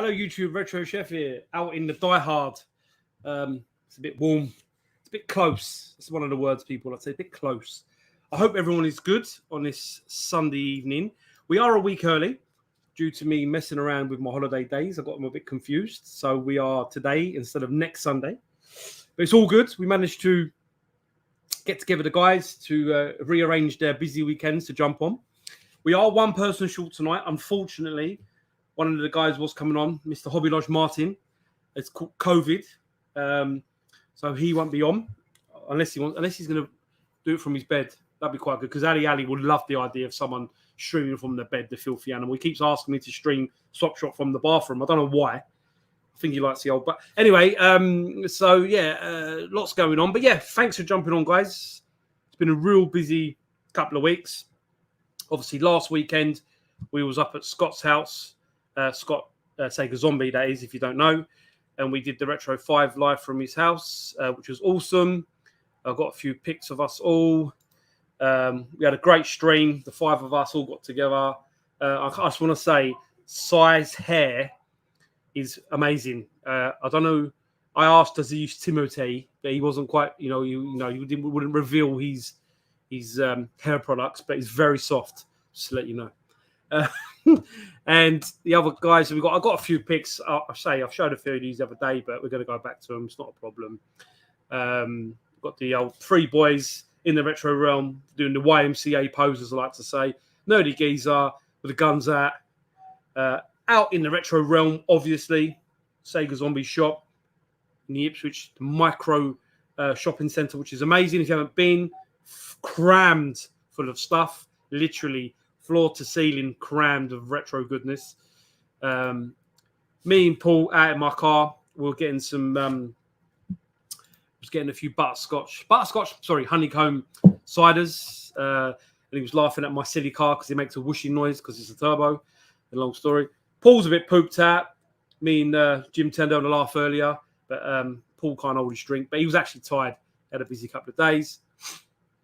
Hello, YouTube. Retro Chef here, out in the Die Hard. It's a bit warm. It's a bit close. That's one of the words people I'd say. A bit close. I hope everyone is good on this Sunday evening. We are a week early due to me messing around with my holiday days. I got them a bit confused. So we are today instead of next Sunday. But it's all good. We managed to get together the guys to rearrange their busy weekends to jump on. We are one person short tonight. Unfortunately, one of the guys was coming on, Mr. Hobby Lodge Martin. It's called COVID. So he won't be on unless he's going to do it from his bed. That'd be quite good because Ali would love the idea of someone streaming from their bed, the filthy animal. He keeps asking me to stream Swap Shot from the bathroom. I don't know why. I think he likes the old. But anyway, lots going on. But yeah, thanks for jumping on, guys. It's been a real busy couple of weeks. Obviously, last weekend we was up at Scott's house. Scott Sega Zombie, that is, if you don't know. And we did the Retro 5 live from his house, which was awesome. I got a few pics of us all. We had a great stream. The five of us all got together. I just want to say, Si's hair is amazing. I don't know. I asked, does he use Timothy? But he wasn't quite, he wouldn't reveal his hair products, but it's very soft, just to let you know. And the other guys, I got a few pics. I've showed a few of these the other day, but we're going to go back to them. It's not a problem. Got the old three boys in the retro realm doing the YMCA pose, as I like to say. Nerdy geezer with the guns out in the retro realm, obviously. Sega Zombie shop in the Ipswich micro shopping centre, which is amazing. If you haven't been, crammed full of stuff, literally floor to ceiling, crammed of retro goodness. Me and Paul out in my car, we were getting some. Was getting a few honeycomb ciders. And he was laughing at my silly car because it makes a whooshing noise because it's a turbo. A long story. Paul's a bit pooped out. Me and Jim turned down a laugh earlier, but Paul can't hold his drink. But he was actually tired. Had a busy couple of days.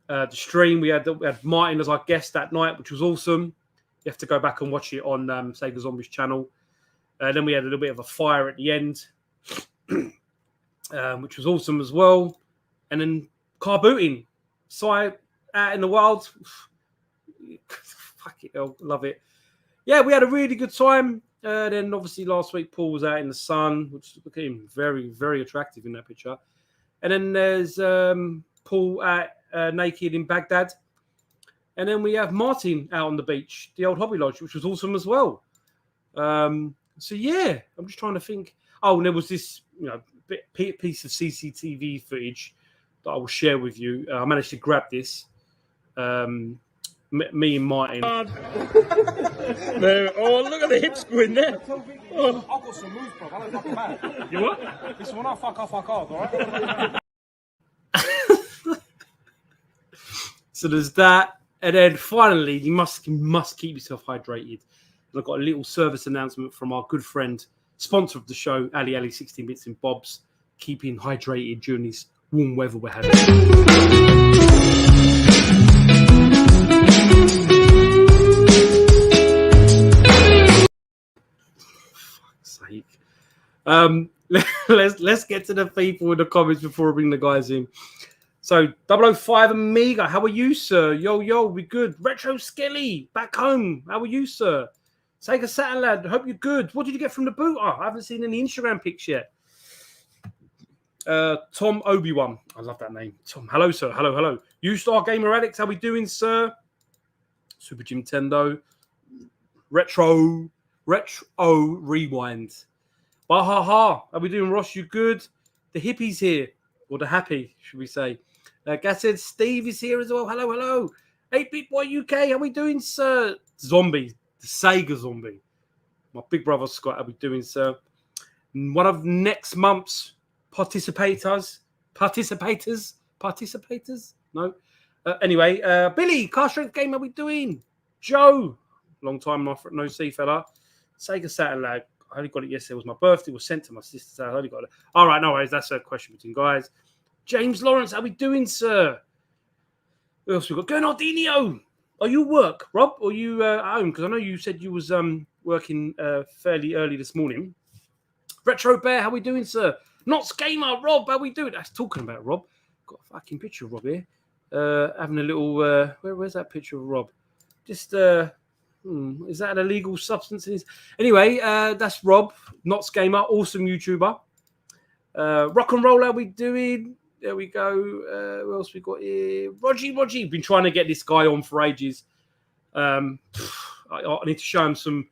The stream, we had Martin as our guest that night, which was awesome. You have to go back and watch it on Sega Zombies channel. Then we had a little bit of a fire at the end, which was awesome as well. And then car booting. So out in the wild. Fuck it, I love it. Yeah, we had a really good time. Then obviously last week Paul was out in the sun, which became very, very attractive in that picture. And then there's Paul out naked in Baghdad. And then we have Martin out on the beach, the old Hobby Lodge, which was awesome as well. So yeah, I'm just trying to think. Oh, and there was this, piece of CCTV footage that I will share with you. I managed to grab this. Me and Martin. Oh, look at the hips going there. I've got some moves, bro. I don't fucking mad. You what? Listen, when I fuck off, all right? So there's that. And then finally, you must keep yourself hydrated. And I've got a little service announcement from our good friend, sponsor of the show, Ali 16 Bits and Bobs, keeping hydrated during this warm weather we're having. Fuck's sake. Let's get to the people in the comments before we bring the guys in. So 005 Amiga, how are you, sir? Yo, we good. Retro Skelly, back home. How are you, sir? Sega Saturn lad, hope you're good. What did you get from the boot? Oh, I haven't seen any Instagram pics yet. Tom Obi-Wan, I love that name. Tom, hello, sir. Hello. U-Star Gamer Addicts, how we doing, sir? Super Nintendo. Retro Rewind. Bahaha, how we doing, Ross? You good? The hippies here, or the happy, should we say? Gas said Steve is here as well. Hello. 8-Bit Boy UK, how we doing, sir? Zombie, the Sega Zombie. My big brother Scott, how we doing, sir? One of next month's participators. No. Anyway, Billy, Car Strength Game, how we doing? Joe, long time no see, fella. Sega Saturn lad. I only got it yesterday. It was my birthday. It was sent to my sister. So I only got it. All right, no worries. That's a question between guys. James Lawrence, how we doing, sir? Who else we got? Gernardinho. Are you at work, Rob? Or are you at home? Because I know you said you was working fairly early this morning. Retro Bear, how we doing, sir? Not Gamer, Rob, how we doing? That's talking about Rob. Got a fucking picture of Rob here. Having a little, where's that picture of Rob? Just, is that an illegal substance? Anyway, that's Rob, Not Gamer, awesome YouTuber. Rock and Roll, how we doing? There we go. What else we got here? Rogie. Been trying to get this guy on for ages. I need to show him some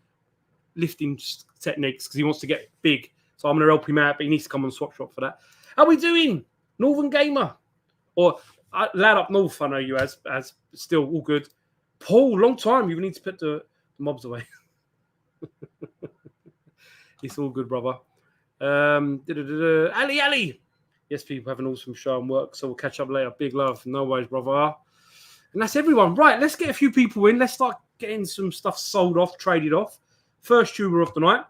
lifting techniques because he wants to get big. So I'm going to help him out, but he needs to come on Swap Shop for that. How we doing? Northern Gamer. Or lad up north, I know you as still all good. Paul, long time. You need to put the mobs away. It's all good, brother. Ali. Yes, people have an awesome show and work, so we'll catch up later. Big love. No worries, brother. And that's everyone. Right, let's get a few people in. Let's start getting some stuff sold off, traded off. First tuber of the night.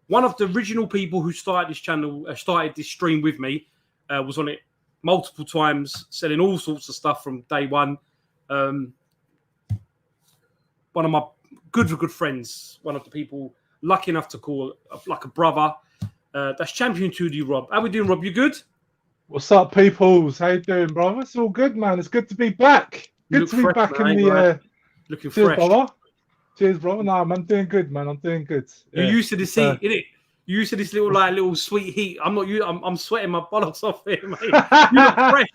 One of the original people who started this channel, started this stream with me, was on it multiple times, selling all sorts of stuff from day one. One of my good friends, one of the people lucky enough to call like a brother. That's Champion 2D Rob. How we doing, Rob? You good? What's up, peoples? How you doing, brother? It's all good, man. It's good to be back. Good to be back in the. Looking cheers, fresh, brother. Cheers, brother. No, I'm doing good, man. I'm doing good. You're used to this heat, innit? You're used to this little sweet heat. I'm not you. I'm sweating my bollocks off here, mate. You look fresh.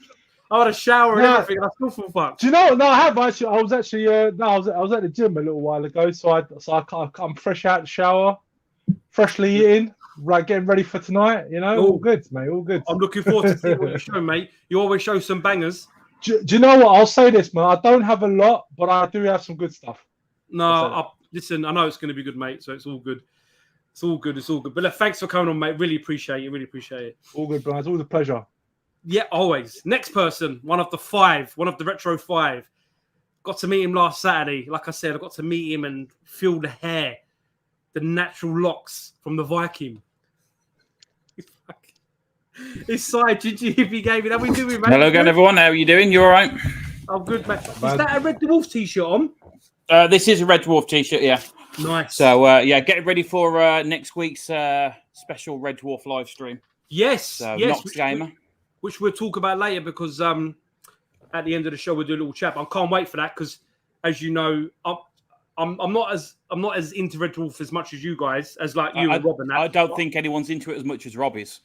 I had a shower and everything. And I still feel fucked. Do you know? No, I have actually. I was at the gym a little while ago, so I'm fresh out the shower, freshly eating, right, getting ready for tonight. You know, all good, mate. All good. I'm looking forward to seeing what you show, mate. You always show some bangers. Do you know what? I'll say this, man. I don't have a lot, but I do have some good stuff. No, listen. I know it's going to be good, mate. So it's all good. It's all good. But look, thanks for coming on, mate. Really appreciate it. All good, bro. It's always a pleasure. Yeah, always. Next person, one of the Retro 5. Got to meet him last Saturday. Like I said, I got to meet him and feel the hair, the natural locks from the Viking. It's side Gigi if he gave it. How we doing, mate? Hello again, everyone. How are you doing? You all right? I'm good, mate. Is that a Red Dwarf t-shirt on? This is a Red Dwarf t-shirt, yeah. Nice. So, get ready for next week's special Red Dwarf live stream. Yes. So, yes. Gamer. Which we'll talk about later because at the end of the show we'll do a little chat. I can't wait for that because, as you know, I'm not as into Red Dwarf as much as you guys, as like you and Rob and that. I don't think anyone's into it as much as Rob is.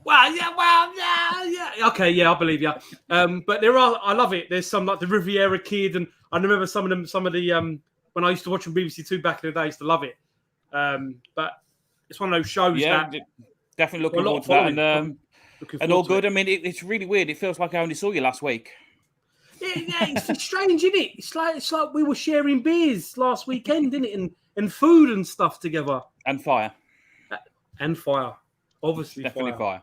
Well, yeah. Okay, yeah, I believe you. But I love it. There's some like the Riviera Kid, and I remember some of the when I used to watch on BBC Two back in the day, I used to love it. But it's one of those shows that definitely looking forward to that. And all good. I mean, it's really weird. It feels like I only saw you last week. Yeah, it's strange, isn't it? It's like we were sharing beers last weekend, isn't it? And food and stuff together. And fire. Obviously, definitely fire.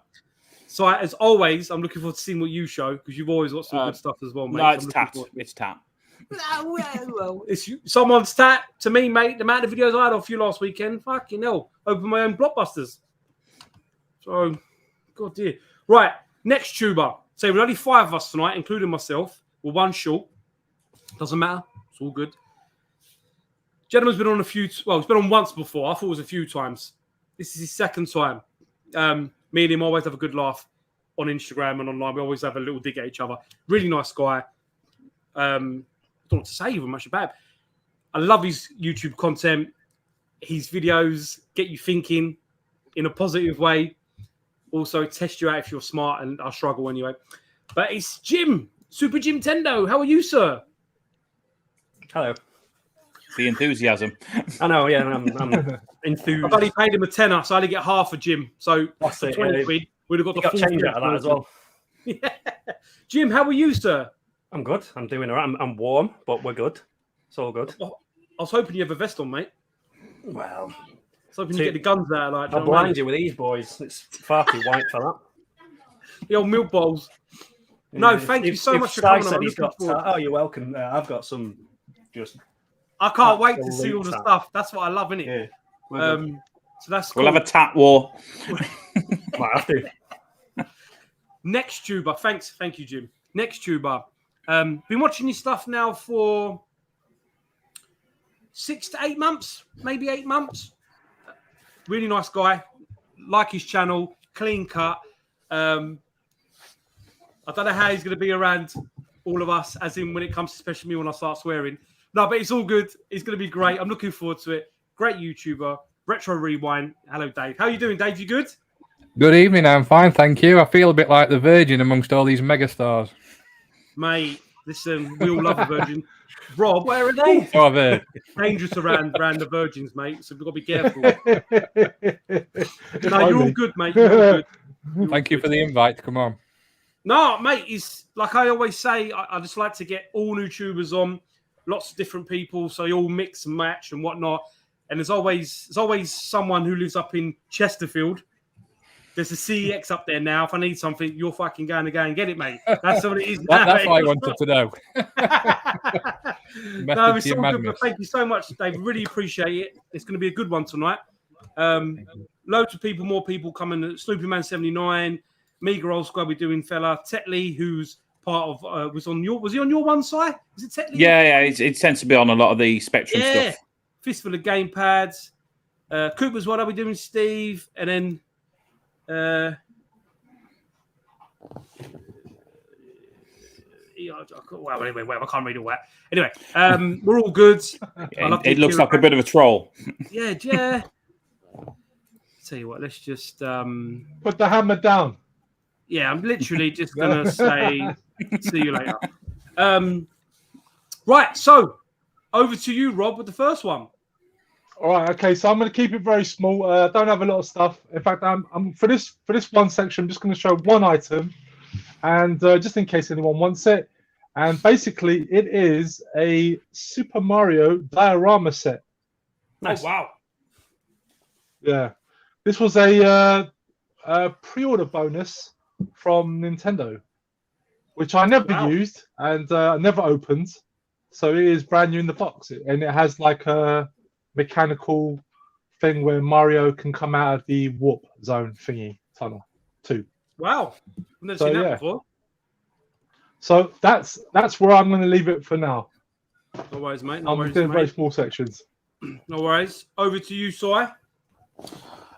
So as always, I'm looking forward to seeing what you show because you've always got some good stuff as well, mate. No, it's tat. It's tat. Well, it's someone's tat to me, mate. The amount of videos I had off you last weekend, fucking hell, open my own blockbusters. So, God dear. Right, next tuber. So we're only 5 of us tonight, including myself. We're one short. Doesn't matter. It's all good. Gentleman's been on he's been on once before. I thought it was a few times. This is his second time. Me and him always have a good laugh on Instagram and online. We always have a little dig at each other. Really nice guy. I don't know what to say even much about him. I love his YouTube content. His videos get you thinking in a positive way. Also, test you out if you're smart, and I struggle anyway. But it's Jim, Super Jim Tendo. How are you, sir? Hello. The enthusiasm. I know, yeah, I'm enthused. I've only paid him a tenner, so I only get half a Jim. So That's it, 20 quid, we'd have got the full change out of that as well. Yeah. Jim, how are you, sir? I'm good. I'm doing all right. I'm warm, but we're good. It's all good. I was hoping you have a vest on, mate. Well, I was hoping you get the guns out. Like, I'll blind you with these boys. It's far too white for that. The old milk bowls. No, thank you so much for coming on. Oh, you're welcome. I've got some just... I can't wait to see all the stuff. That's what I love, innit? Yeah. So that's cool. We'll have a tat war. Might have to. Next tuber. Thank you, Jim. Next tuber. Been watching your stuff now for 6 to 8 months, maybe 8 months. Really nice guy. Like his channel, clean cut. I don't know how he's going to be around all of us, as in when it comes to especially me when I start swearing. No, but it's all good. It's going to be great. I'm looking forward to it. Great YouTuber. Retro Rewind. Hello, Dave. How are you doing, Dave? You good? Good evening. I'm fine, thank you. I feel a bit like the Virgin amongst all these megastars. Mate, listen, we all love the Virgin. Rob, Where are they? Oh, I've heard. dangerous around the Virgins, mate. So we've got to be careful. No, you're all good, mate. You're all good. Thank you for the invite. Come on. No, mate, it's like I always say, I just like to get all new tubers on, lots of different people, so you all mix and match and whatnot. And there's always someone who lives up in Chesterfield. There's a CEX up there now. If I need something, you're fucking going to go and get it, mate. That's what it is now. That's what I wanted to know. No, it's all good, but thank you so much, Dave. Really appreciate it. It's going to be a good one tonight. Loads of people, more people coming. Snoopy Man 79, Mega Old Squad, we're doing fella. Tetley, who's part of, was he on your one side? Is it Tetley? Yeah, it tends to be on a lot of the Spectrum stuff. Fistful of gamepads. Cooper's what I'll be doing, Steve, and then well, anyway, I can't read all that. Anyway, we're all good. It looks like a bit of a troll. Yeah. Tell you what, let's just put the hammer down. Yeah, I'm literally just gonna say see you later. Right, so over to you, Rob, with the first one. All right, okay. So I'm going to keep it very small. I don't have a lot of stuff. In fact, I'm for this one section, I'm just going to show one item, and just in case anyone wants it. And basically, it is a Super Mario diorama set. Nice. Oh, wow. Yeah, this was a pre-order bonus from Nintendo, which I never used and never opened. So it is brand new in the box, and it has like a mechanical thing where Mario can come out of the warp zone thingy tunnel too. Wow, I've never seen that before. So that's where I'm going to leave it for now. No worries, mate. I'm doing very small sections. No worries. Over to you, Si.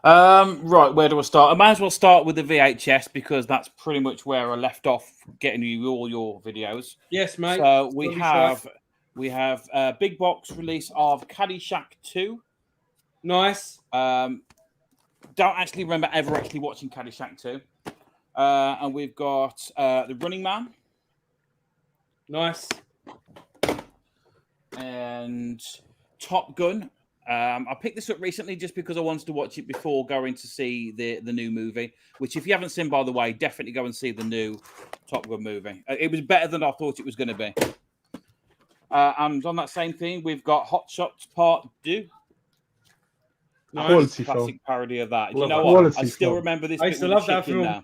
Right, where do I start? I might as well start with the VHS because that's pretty much where I left off getting you all your videos. Yes, mate. So we have a big box release of Caddyshack 2. Nice. Don't actually remember ever actually watching Caddyshack 2. And we've got The Running Man. Nice. And Top Gun. I picked this up recently just because I wanted to watch it before going to see the new movie, which if you haven't seen, by the way, definitely go and see the new Top Gun movie. It was better than I thought it was going to be. And on that same thing, we've got Hot Shots Part 2. Nice. Quality classic film. parody of that. Love you know that. what? Quality I still film. remember this. I used to love that film. Now.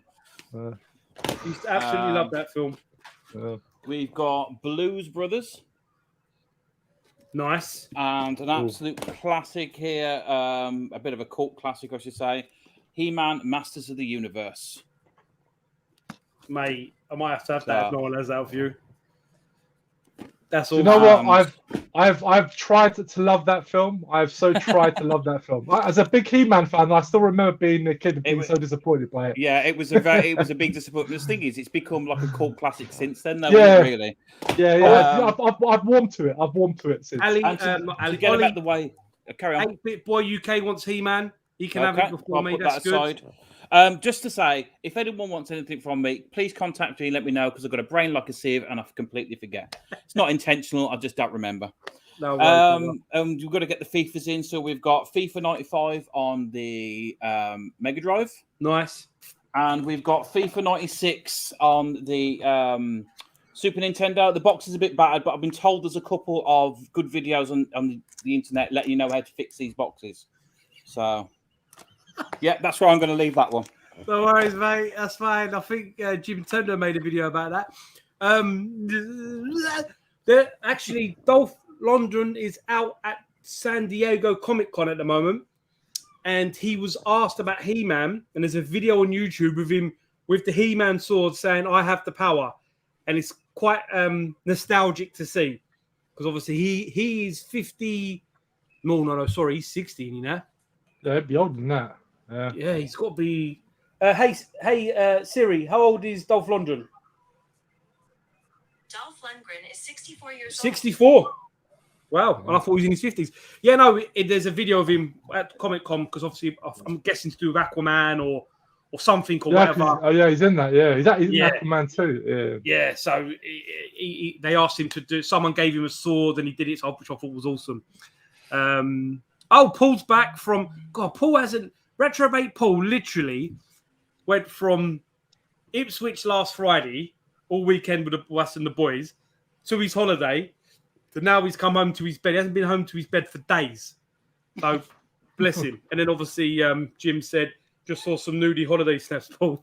I used to absolutely love that film. We've got Blues Brothers. Nice. And an absolute classic here, a bit of a cult classic, I should say. He-Man, Masters of the Universe. Mate, I might have to have that if no one has that for you. That's all. You know what? I've tried to love that film. I've so tried to love that film. As a big He-Man fan, I still remember being a kid and being so disappointed by it. Yeah, it was a big disappointment. The thing is, it's become like a cult classic since then, though, isn't it, really? Yeah. I've warmed to it. I've warmed to it since. Ali, to get about the way. Carry on. 8-Bit Boy UK wants He-Man. He can have it before me. That's good. Just to say, if anyone wants anything from me, please contact me and let me know because I've got a brain like a sieve and I completely forget. It's not intentional. I just don't remember. No we've got to get the FIFAs in. So we've got FIFA 95 on the Mega Drive. Nice. And we've got FIFA 96 on the Super Nintendo. The box is a bit battered, but I've been told there's a couple of good videos on the internet letting you know how to fix these boxes. So... yeah, that's where I'm going to leave that one. No worries, mate. That's fine. I think Jim Tender made a video about that. Actually, Dolph Lundgren is out at San Diego Comic Con at the moment, and he was asked about He-Man, and there's a video on YouTube of him with the He-Man sword saying, "I have the power," and it's quite nostalgic to see because obviously he's 50. No, sorry, he's 60, you know. Yeah, it'd be older than that. Yeah. Yeah, he's got to be. Hey, Siri, how old is Dolph Lundgren? Dolph Lundgren is 64 years old. 64. Wow, and I thought he was in his 50s. Yeah, no, there's a video of him at Comic Con because obviously I'm guessing to do with Aquaman or something or whatever. Oh yeah, he's in that. Yeah, he's in Yeah. Aquaman too. Yeah. Yeah, so they asked him to do. Someone gave him a sword and he did it, which I thought was awesome. Paul's back from. God, Paul hasn't. Retrobate Paul literally went from Ipswich last Friday, all weekend with us and the boys, to his holiday. So now he's come home to his bed. He hasn't been home to his bed for days. So bless him. And then obviously Jim said, just saw some nudie holiday snaps, Paul.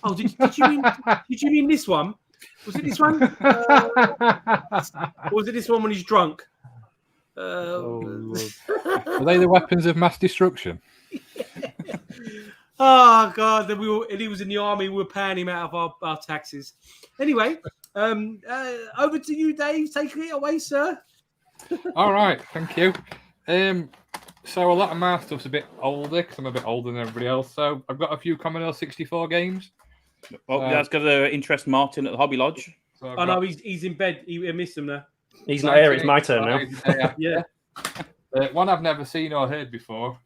Oh, did you mean this one? Was it this one? Or was it this one when he's drunk? Are they the weapons of mass destruction? Oh God! Then he was in the army. We were paying him out of our taxes. Anyway, over to you, Dave. Take it away, sir. All right, thank you. So a lot of my stuff's a bit older because I'm a bit older than everybody else. So I've got a few Commodore 64 games. Oh, that's going to interest Martin at the Hobby Lodge. So Oh no, he's in bed. He missed him there. He's not here. It's my turn now. Yeah. One I've never seen or heard before.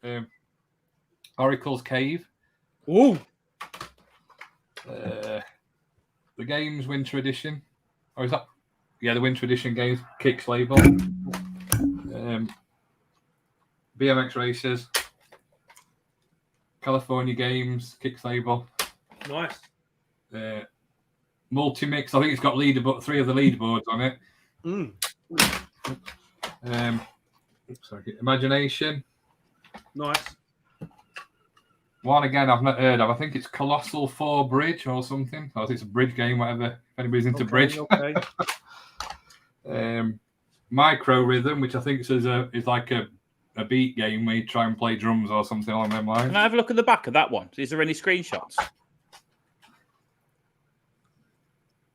Oracle's Cave. Ooh. The games Winter Edition. Or is that? Yeah, the Winter Edition games. Kicks label. BMX Racers. California Games. Kicks label. Nice. Multi-mix. I think it's got three of the leaderboards on it. Imagination. Nice. One again I've not heard of. I think it's Colossal 4 Bridge or something. I think it's a bridge game, whatever. If anybody's into bridge. Okay. Micro Rhythm, which I think is like a beat game where you try and play drums or something along them lines. Can I have a look at the back of that one? Is there any screenshots?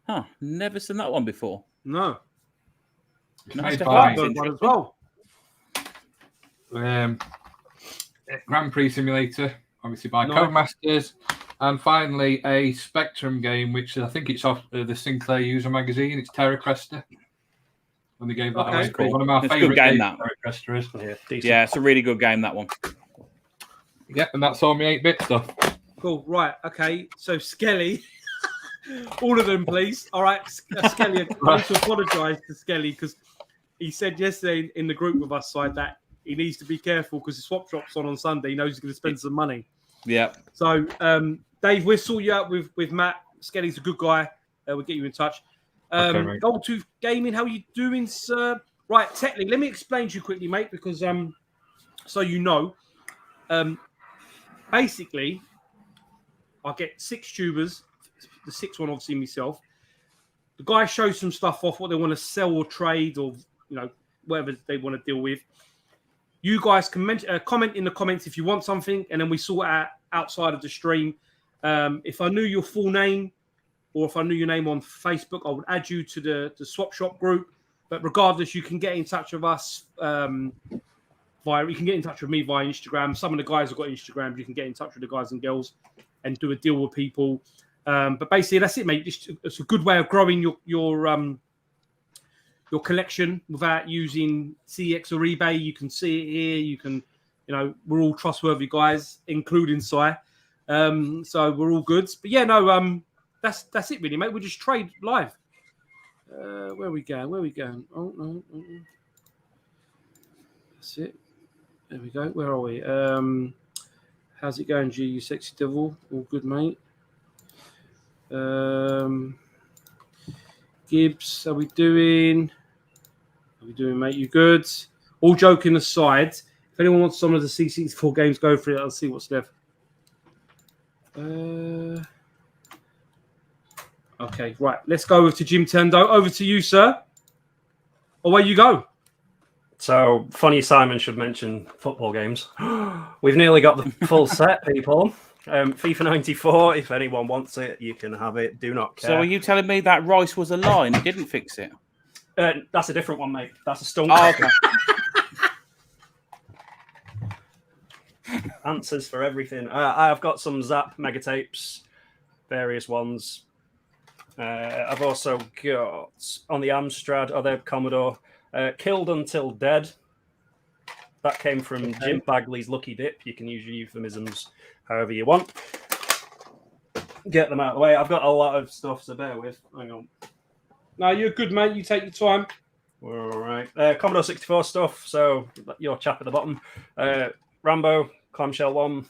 Huh, never seen that one before. No. Nice to by- have. One as well. Grand Prix Simulator, obviously by Nice. Codemasters. And finally, a Spectrum game, which I think it's off the Sinclair User Magazine. It's Terra Cresta. When they gave that Okay. away. Cool. One of my It's a good favourite game, games, that. Terra Cresta is. Yeah, decent. Yeah, it's a really good game, that one. Yeah, and that's all my 8-bit stuff. Cool. Right. Okay. So Skelly, all of them, please. All right, Skelly. I need to apologise to Skelly because he said yesterday in the group with us side that he needs to be careful because the swap shop's on Sunday. He knows he's going to spend some money. Yeah. So, Dave, we'll sort you out with Matt. Skelly's a good guy. We'll get you in touch. Okay, mate. Goldtooth Gaming, how are you doing, sir? Right, technically, let me explain to you quickly, mate, because so you know, basically, I get 6 tubers. The 6th one, obviously, myself. The guy shows some stuff off, what they want to sell or trade, or whatever they want to deal with. You guys can comment in the comments if you want something, and then we sort it out outside of the stream. If I knew your full name, or if I knew your name on Facebook, I would add you to the Swap Shop group. But regardless, you can get in touch with us you can get in touch with me via Instagram. Some of the guys have got Instagram. You can get in touch with the guys and girls and do a deal with people. But basically, that's it, mate. It's a good way of growing your collection without using CX or eBay. You can see it here. You can, we're all trustworthy guys, including Si. So we're all good. But yeah, no, that's it really, mate. We just trade live. Where are we going? Oh no. That's it. There we go. Where are we? How's it going, G? You sexy devil. All good, mate. Gibbs, how we doing? How we doing, mate? You good? All joking aside, if anyone wants some of the C64 games, go for it. I'll see what's left. Okay, right. Let's go over to Jim Tendo. Over to you, sir. Away you go. So, funny Simon should mention football games. We've nearly got the full set, people. FIFA 94, if anyone wants it, you can have it. Do not care. So are you telling me that Rice was a lie and he didn't fix it? That's a different one, mate. That's a stunt. Oh, okay. answers for everything. I've got some Zap mega tapes, various ones. I've also got on the Amstrad, the Commodore, Killed Until Dead. That came from Jim Bagley's Lucky Dip. You can use your euphemisms however you want. Get them out of the way. I've got a lot of stuff, so bear with. Hang on. No, you're good, mate. You take your time. We're all right. Commodore 64 stuff. So your chap at the bottom. Rambo, Clamshell 1.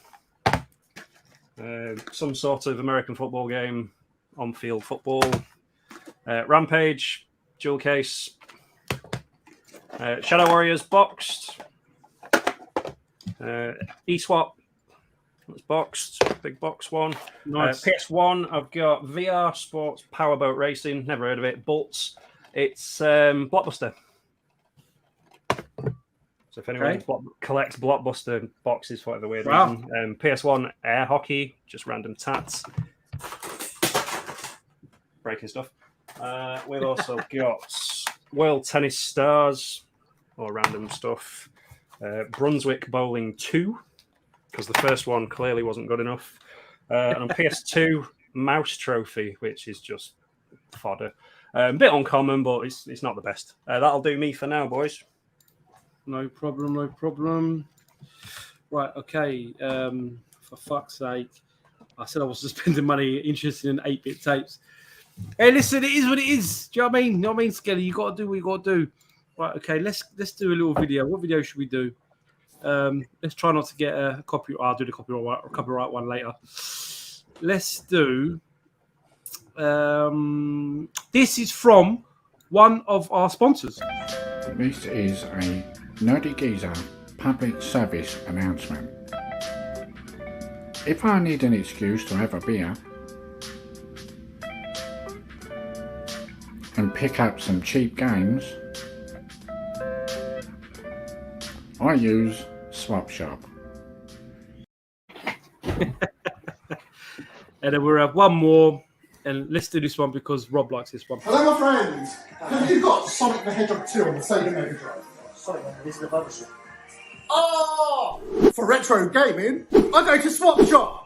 Some sort of American football game, on-field football. Rampage, jewel case. Shadow Warriors boxed. eSwap. That's boxed. Big box one. Nice. PS1, I've got VR Sports Powerboat Racing. Never heard of it. Bolts. It's Blockbuster. So if anyone collects Blockbuster boxes for whatever weird reason. PS1 Air Hockey. Just random tats. Breaking stuff. We've also got World Tennis Stars. Or random stuff. Brunswick Bowling 2. Because the first one clearly wasn't good enough. And on PS2, Mouse Trophy, which is just fodder. A bit uncommon, but it's not the best. That'll do me for now, boys. No problem, no problem. Right, okay. For fuck's sake. I said I was spending money interested in 8-bit tapes. Hey, listen, it is what it is. Do you know what I mean? You know what I mean, Skelly? You got to do what you got to do. Right, okay, let's do a little video. What video should we do? Let's try not to get a copyright. I'll do the copyright one later. Let's do. This is from one of our sponsors. This is a Nerdy Geezer public service announcement. If I need an excuse to have a beer and pick up some cheap games, I use Swap Shop. And then we'll have one more. And let's do this one because Rob likes this one. Hello, my friends. Have you got Sonic the Hedgehog 2 on the Sega Mega Drive? Sorry, man, this is the publisher. Oh! For retro gaming, I go to Swap Shop.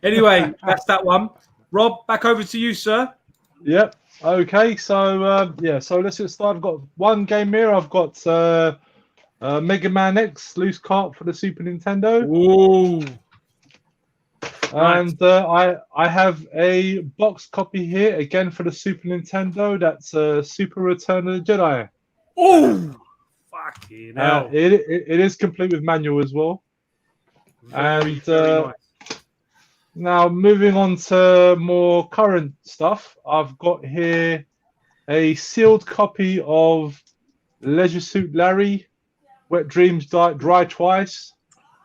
Anyway, that's that one. Rob, back over to you, sir. Yep. Okay. So so let's get started. I've got one game here. I've got Mega Man X loose cart for the Super Nintendo. Ooh. And I have a box copy here again for the Super Nintendo. That's Super Return of the Jedi. Oh, fucking hell! It is complete with manual as well. Very nice. Now, moving on to more current stuff, I've got here a sealed copy of Leisure Suit Larry, Wet Dreams Dry Twice.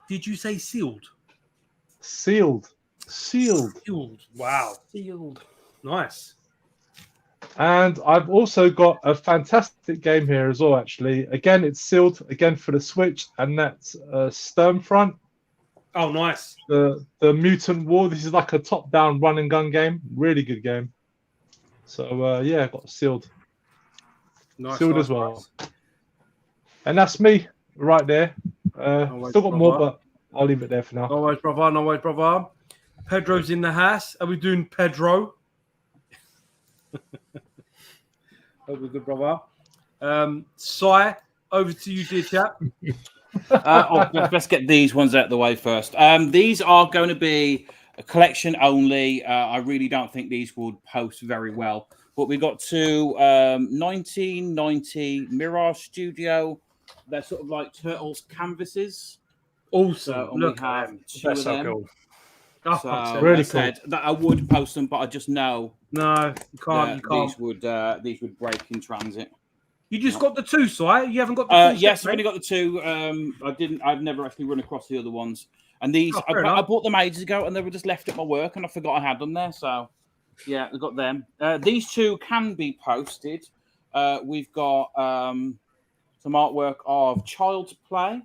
Did you say sealed? Sealed. Wow. Sealed. Nice. And I've also got a fantastic game here as well, actually. Again, it's sealed, again for the Switch, and that's Stormfront. Oh, nice. The Mutant War. This is like a top-down run-and-gun game. Really good game. So, yeah, got sealed. Nice, sealed as well. Nice. And that's me right there. Still got more, but I'll leave it there for now. No worries, brother. Pedro's in the house. Are we doing Pedro? Hope we're good, brother. Si, over to you, dear chap. Let's get these ones out of the way first. These are going to be a collection only. I really don't think these would post very well. But we got two 1990 Mirage Studio. They're sort of like Turtles canvases. Awesome. And Look we at have them. two That's of so them. cool. Oh, So really I said that I would post them, but I just know No, you can't. that You can't. these would break in transit. You just got the two, Si. You haven't got the full Yes, set, I've only mate? got the two. I've never actually run across the other ones. And these, Oh, I fair enough. bought them ages ago, and they were just left at my work, and I forgot I had them there. So, yeah, I got them. These two can be posted. We've got some artwork of Child's Play.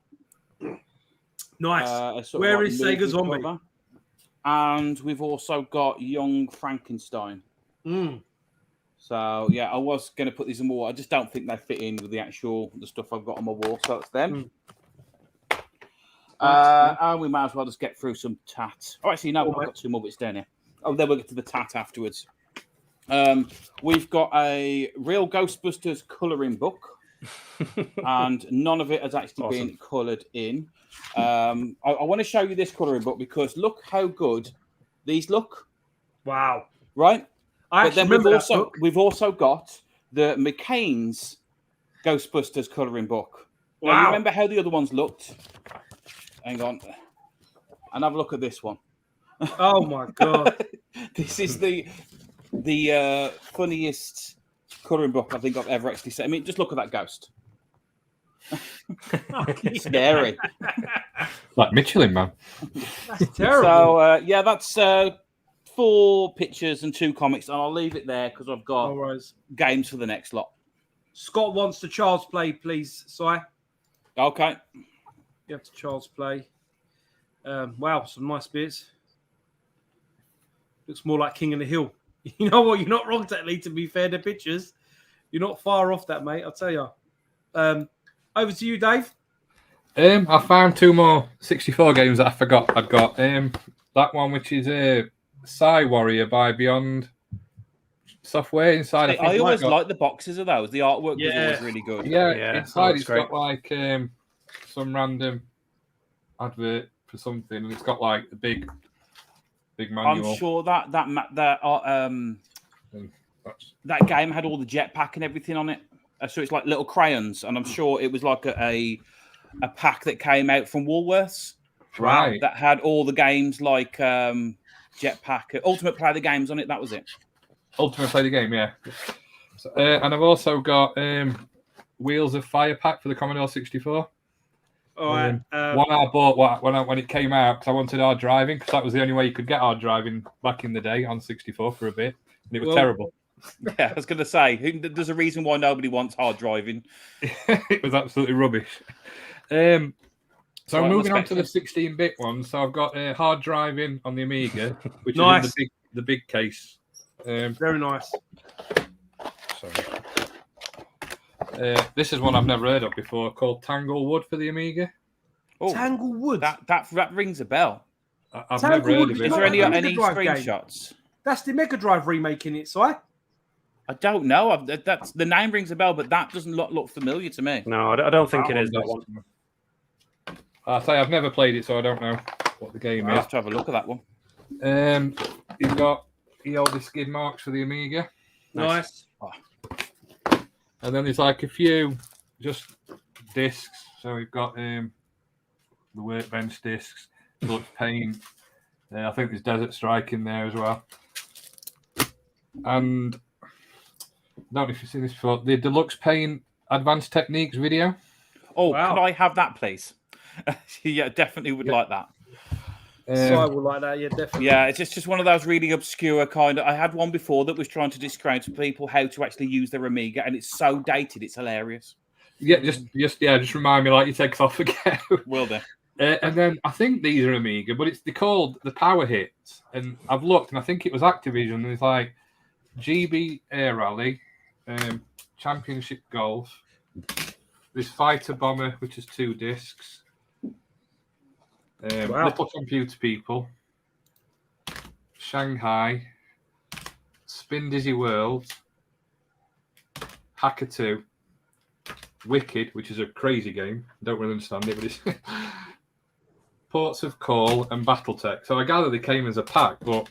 Nice. A sort of Where like is movie Sega Zombie? cover. And we've also got Young Frankenstein. Mm. So yeah, I was going to put these on my wall. I just don't think they fit in with the stuff I've got on my wall. So it's them. And we might as well just get through some tat. Oh, actually, no, I've got two more bits down here. Oh, then we'll get to the tat afterwards. We've got a real Ghostbusters colouring book, and none of it has actually been coloured in. I want to show you this colouring book because look how good these look. Wow. Right? But then we've also got the McCain's Ghostbusters colouring book. Now, you remember how the other ones looked? Hang on. And have a look at this one. Oh, my God. This is the funniest colouring book I think I've ever actually seen. I mean, just look at that ghost. It's scary. Like Michelin Man. That's terrible. So, yeah, that's 4 pictures and 2 comics, and I'll leave it there because I've got games for the next lot. Scott wants the Child's Play, please, Si. Okay. You have to Child's Play. Wow, some nice bits. Looks more like King of the Hill. You know what? You're not wrong, Tetley, to be fair. The pictures. You're not far off that, mate. I'll tell you. Over to you, Dave. I found 2 more 64 games that I forgot I'd got. That one, which is Psy Warrior by Beyond Software. Inside, I always like the boxes of those. The artwork was always really good. Yeah, inside it's got like some random advert for something, and it's got like the big manual. I'm sure that game had all the jetpack and everything on it. So it's like little crayons, and I'm sure it was like a pack that came out from Woolworths, right? That had all the games like Jetpack, Ultimate Play the games on it. That was it. Ultimate Play the game, yeah. So, and I've also got Wheels of Fire pack for the Commodore 64. All right. One I bought when it came out because I wanted hard driving, because that was the only way you could get hard driving back in the day on 64 for a bit, and it was terrible. Yeah, I was going to say, there's a reason why nobody wants hard driving. It was absolutely rubbish. So moving on to the 16-bit one. So I've got hard driving on the Amiga, which is in the big case. Very nice. Sorry. This is one I've never heard of before, called Tanglewood for the Amiga. Oh, Tanglewood. That rings a bell. I've never heard of it. Is there any screenshots? That's the Mega Drive remake in it, Si. I don't know. That's the name rings a bell, but that doesn't look familiar to me. No, I don't think it is that one. I say I've never played it, so I don't know what the game is. I'll have to have a look at that one. You've got the oldest skid marks for the Amiga. Nice. And then there's like a few just discs. So we've got the Workbench discs, Deluxe Paint. I think there's Desert Strike in there as well. And I don't know if you've seen this before, the Deluxe Paint Advanced Techniques video. Oh, Can I have that, please? Yeah, definitely would like that. So I will like that, yeah, definitely. Yeah, it's just one of those really obscure kind of. I had one before that was trying to describe to people how to actually use their Amiga, and it's so dated, it's hilarious. Yeah, just remind me like you take off again. Will do. And then I think these are Amiga, but they're called the Power Hits. And I've looked, and I think it was Activision. And it's like GB Air Rally, Championship Golf. There's Fighter Bomber, which is 2 discs. Little Computer People, Shanghai, Spin Dizzy World, Hacker 2, Wicked, which is a crazy game. I don't really understand it, but it's Ports of Call and Battletech. So I gather they came as a pack, but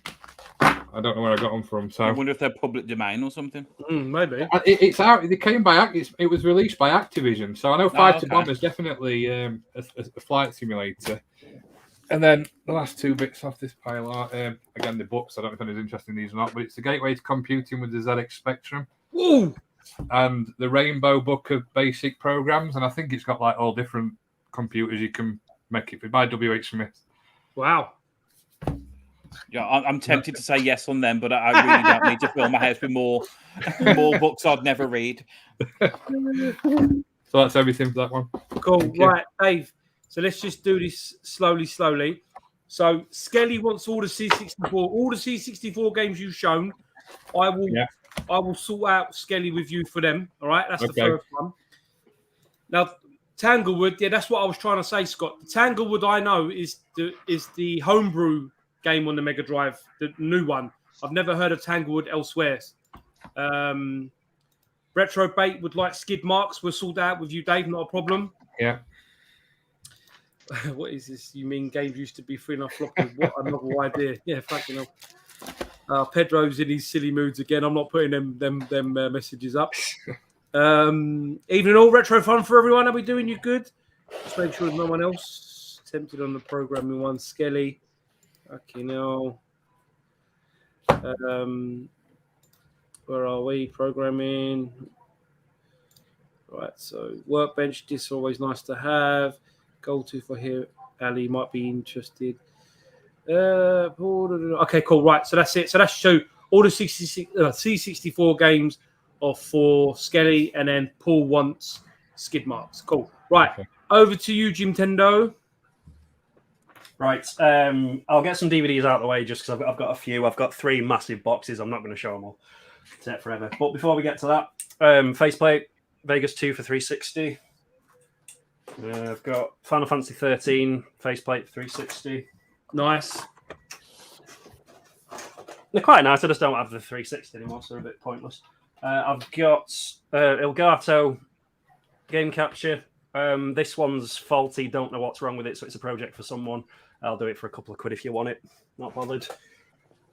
I don't know where I got them from. I So wonder if they're public domain or something. Maybe. it's out. It came by. It was released by Activision. So I know Fighter okay. Bomber is definitely a flight simulator. And then the last two bits off this pile are again the books. I don't know if anyone's interested in these or not, but it's the Gateway to Computing with the ZX Spectrum. Ooh. And the Rainbow Book of Basic Programs, and I think it's got like all different computers you can make it with by W.H. Smith. Wow. Yeah, I'm tempted to say yes on them, but I really don't need to fill my house with more books I'd never read. So that's everything for that one. Cool. Right, Dave. So let's just do this slowly. So Skelly wants all the C64 games you've shown. I will sort out Skelly with you for them. All right, that's the first one. Now, Tanglewood, that's what I was trying to say, Scott. Tanglewood, I know, is the homebrew game on the Mega Drive, the new one. I've never heard of Tanglewood elsewhere. Retro Bait would like skid marks. We'll sort out with you, Dave. Not a problem. Yeah. What is this? You mean games used to be 3.5 floppy? What another idea? Yeah, fucking hell. Pedro's in his silly moods again. I'm not putting them messages up. Evening all, retro fun for everyone. Are we doing you good? Just make sure there's no one else tempted on the programming one. Skelly. Okay, now. Where are we? Programming. Right, so workbench. This always nice to have. Go to for here. Ali might be interested. Okay, cool. Right, so that's it. So that's show all the C64 games are for Skelly, and then Paul wants skid marks. Cool. Right, over to you, Jimtendo. Right, I'll get some DVDs out of the way just because I've got a few. I've got 3 massive boxes. I'm not going to show them all. Take forever. But before we get to that, faceplate Vegas 2 for 360. I've got Final Fantasy 13 faceplate 360. Nice. They're quite nice. I just don't have the 360 anymore, so they're a bit pointless. I've got Elgato game capture. This one's faulty. Don't know what's wrong with it, so it's a project for someone. I'll do it for a couple of quid if you want it. Not bothered.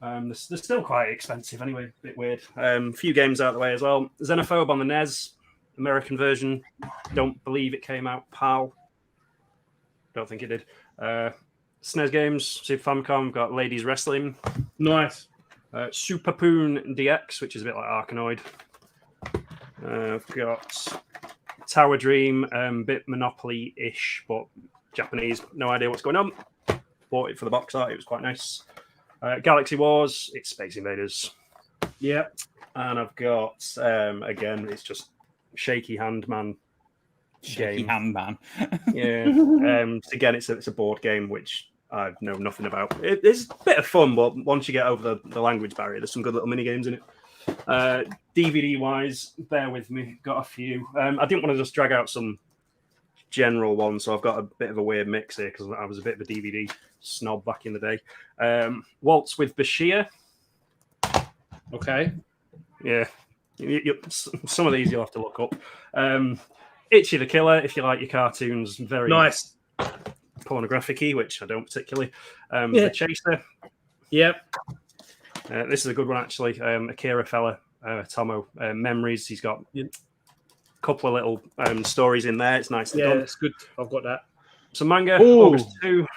They're still quite expensive anyway. A bit weird. A few games out of the way as well. Xenophobe on the NES. American version. Don't believe it came out PAL. Don't think it did. SNES games, Super Famicom, got Ladies Wrestling. Nice. Super Poon DX, which is a bit like Arkanoid. I've got Tower Dream, bit Monopoly-ish, but Japanese. No idea what's going on. Bought it for the box art. It was quite nice. Galaxy Wars, it's Space Invaders. Yep. And I've got, again, it's just Shaky Hand Man. Shaky Hand Man. Yeah. Again, it's a board game which I know nothing about. It's a bit of fun, but once you get over the language barrier, there's some good little mini games in it. DVD wise, bear with me. Got a few. I didn't want to just drag out some general ones, so I've got a bit of a weird mix here because I was a bit of a DVD snob back in the day. Waltz with Bashir. Okay. Yeah. Some of these you'll have to look up. Itchy the Killer, if you like your cartoons, very nice, pornographic-y, which I don't particularly. The Chaser. Yep. This is a good one, actually. Akira fella, Tomo. Memories. He's got a couple of little stories in there. It's nice. Yeah, it's good. I've got that. Some manga. Ooh, August 2.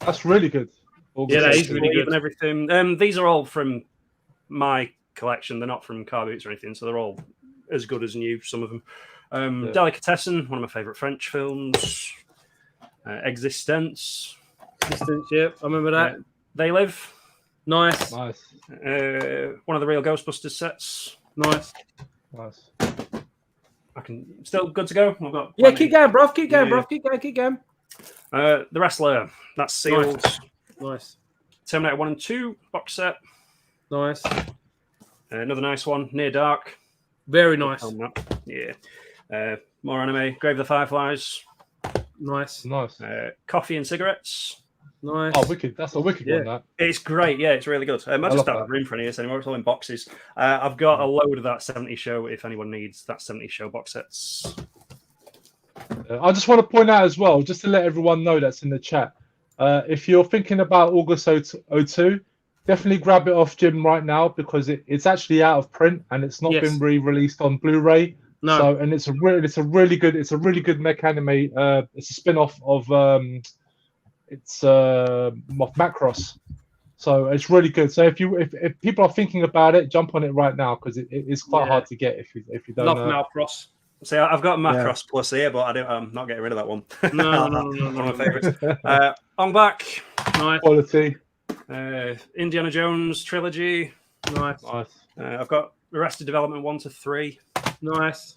That's really good. Yeah, that is really good. And everything. These are all from my collection. They're not from car boots or anything, so they're all as good as new, some of them. Delicatessen, one of my favourite French films. Existence. Yeah, I remember that. They Live. Nice. One of the real Ghostbusters sets. Nice. I can still good to go. I've got keep going, bro. Keep going. The Wrestler. That's sealed. Nice. Terminator 1 and 2 box set. Nice. Another nice one. Near Dark. Very nice. Yeah. More anime. Grave of the Fireflies. Nice. Coffee and Cigarettes. Nice. Oh, wicked. That's a wicked one, that. It's great. Yeah, it's really good. I just don't have room for any of this anymore. It's all in boxes. I've got a load of that 70 show if anyone needs that 70 show box sets. I just want to point out as well, just to let everyone know that's in the chat, if you're thinking about August 02, definitely grab it off Jim right now because it's actually out of print and it's not been re-released on Blu-ray. No. So and it's a really good mech anime. It's a spin-off of Macross. So it's really good. So if people are thinking about it, jump on it right now because it's quite hard to get if you don't. Love Macross. See, I've got Macross Plus here, but I'm not getting rid of that one. No. One of my favourites. On back. Nice. Quality. Indiana Jones trilogy. Nice. I've got Arrested Development 1 to 3. Nice.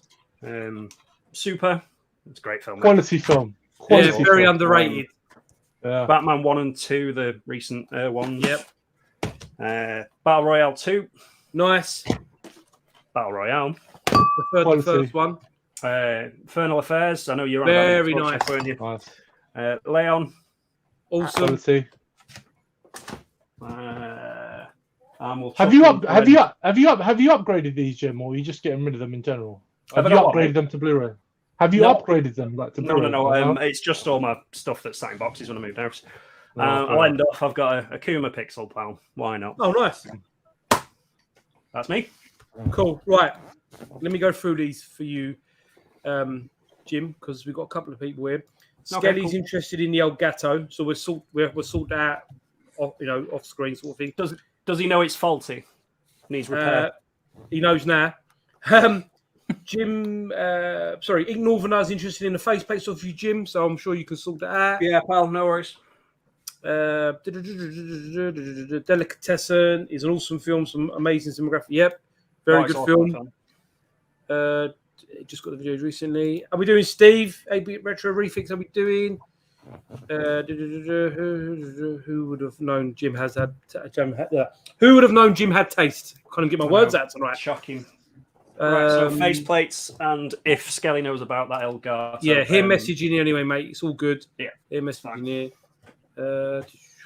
Super. It's a great film. Quality film. Very underrated. Batman 1 and 2, the recent ones. Yep. Battle Royale 2. Nice. Battle Royale. The first one. Infernal Affairs. I know you're on very about nice. weren't you? Nice. Leon. Awesome. Quality. Have you upgraded these, Jim, or are you just getting rid of them in general? Have you upgraded them to Blu-ray? Have you upgraded them to Blu-ray? No. It's just all my stuff that's sat in boxes when I moved house. I'll end off. I've got a Kuma Pixel Pal. Why not? Oh, nice. That's me. Cool. Right. Let me go through these for you, Jim, because we've got a couple of people here. Skelly's interested in the Elgato, so we'll sort that out, off screen sort of thing. Does he know it's faulty? Needs repair. He knows now. Jim, Ink Northerner's interested in the faceplate stuff for you, Jim, so I'm sure you can sort that out. Yeah, pal, no worries. Delicatessen is an awesome film, some amazing cinematography. Yep, very good film. Just got the videos recently. Are we doing Steve? 8-bit retro refix? Are we doing? Who would have known Jim has had? Who would have known Jim had taste? Can't get my words out tonight. Shocking. Right, so faceplates, and if Skelly knows about that Elgato. Yeah, him messaging you anyway, mate. It's all good. Yeah, him messaging you.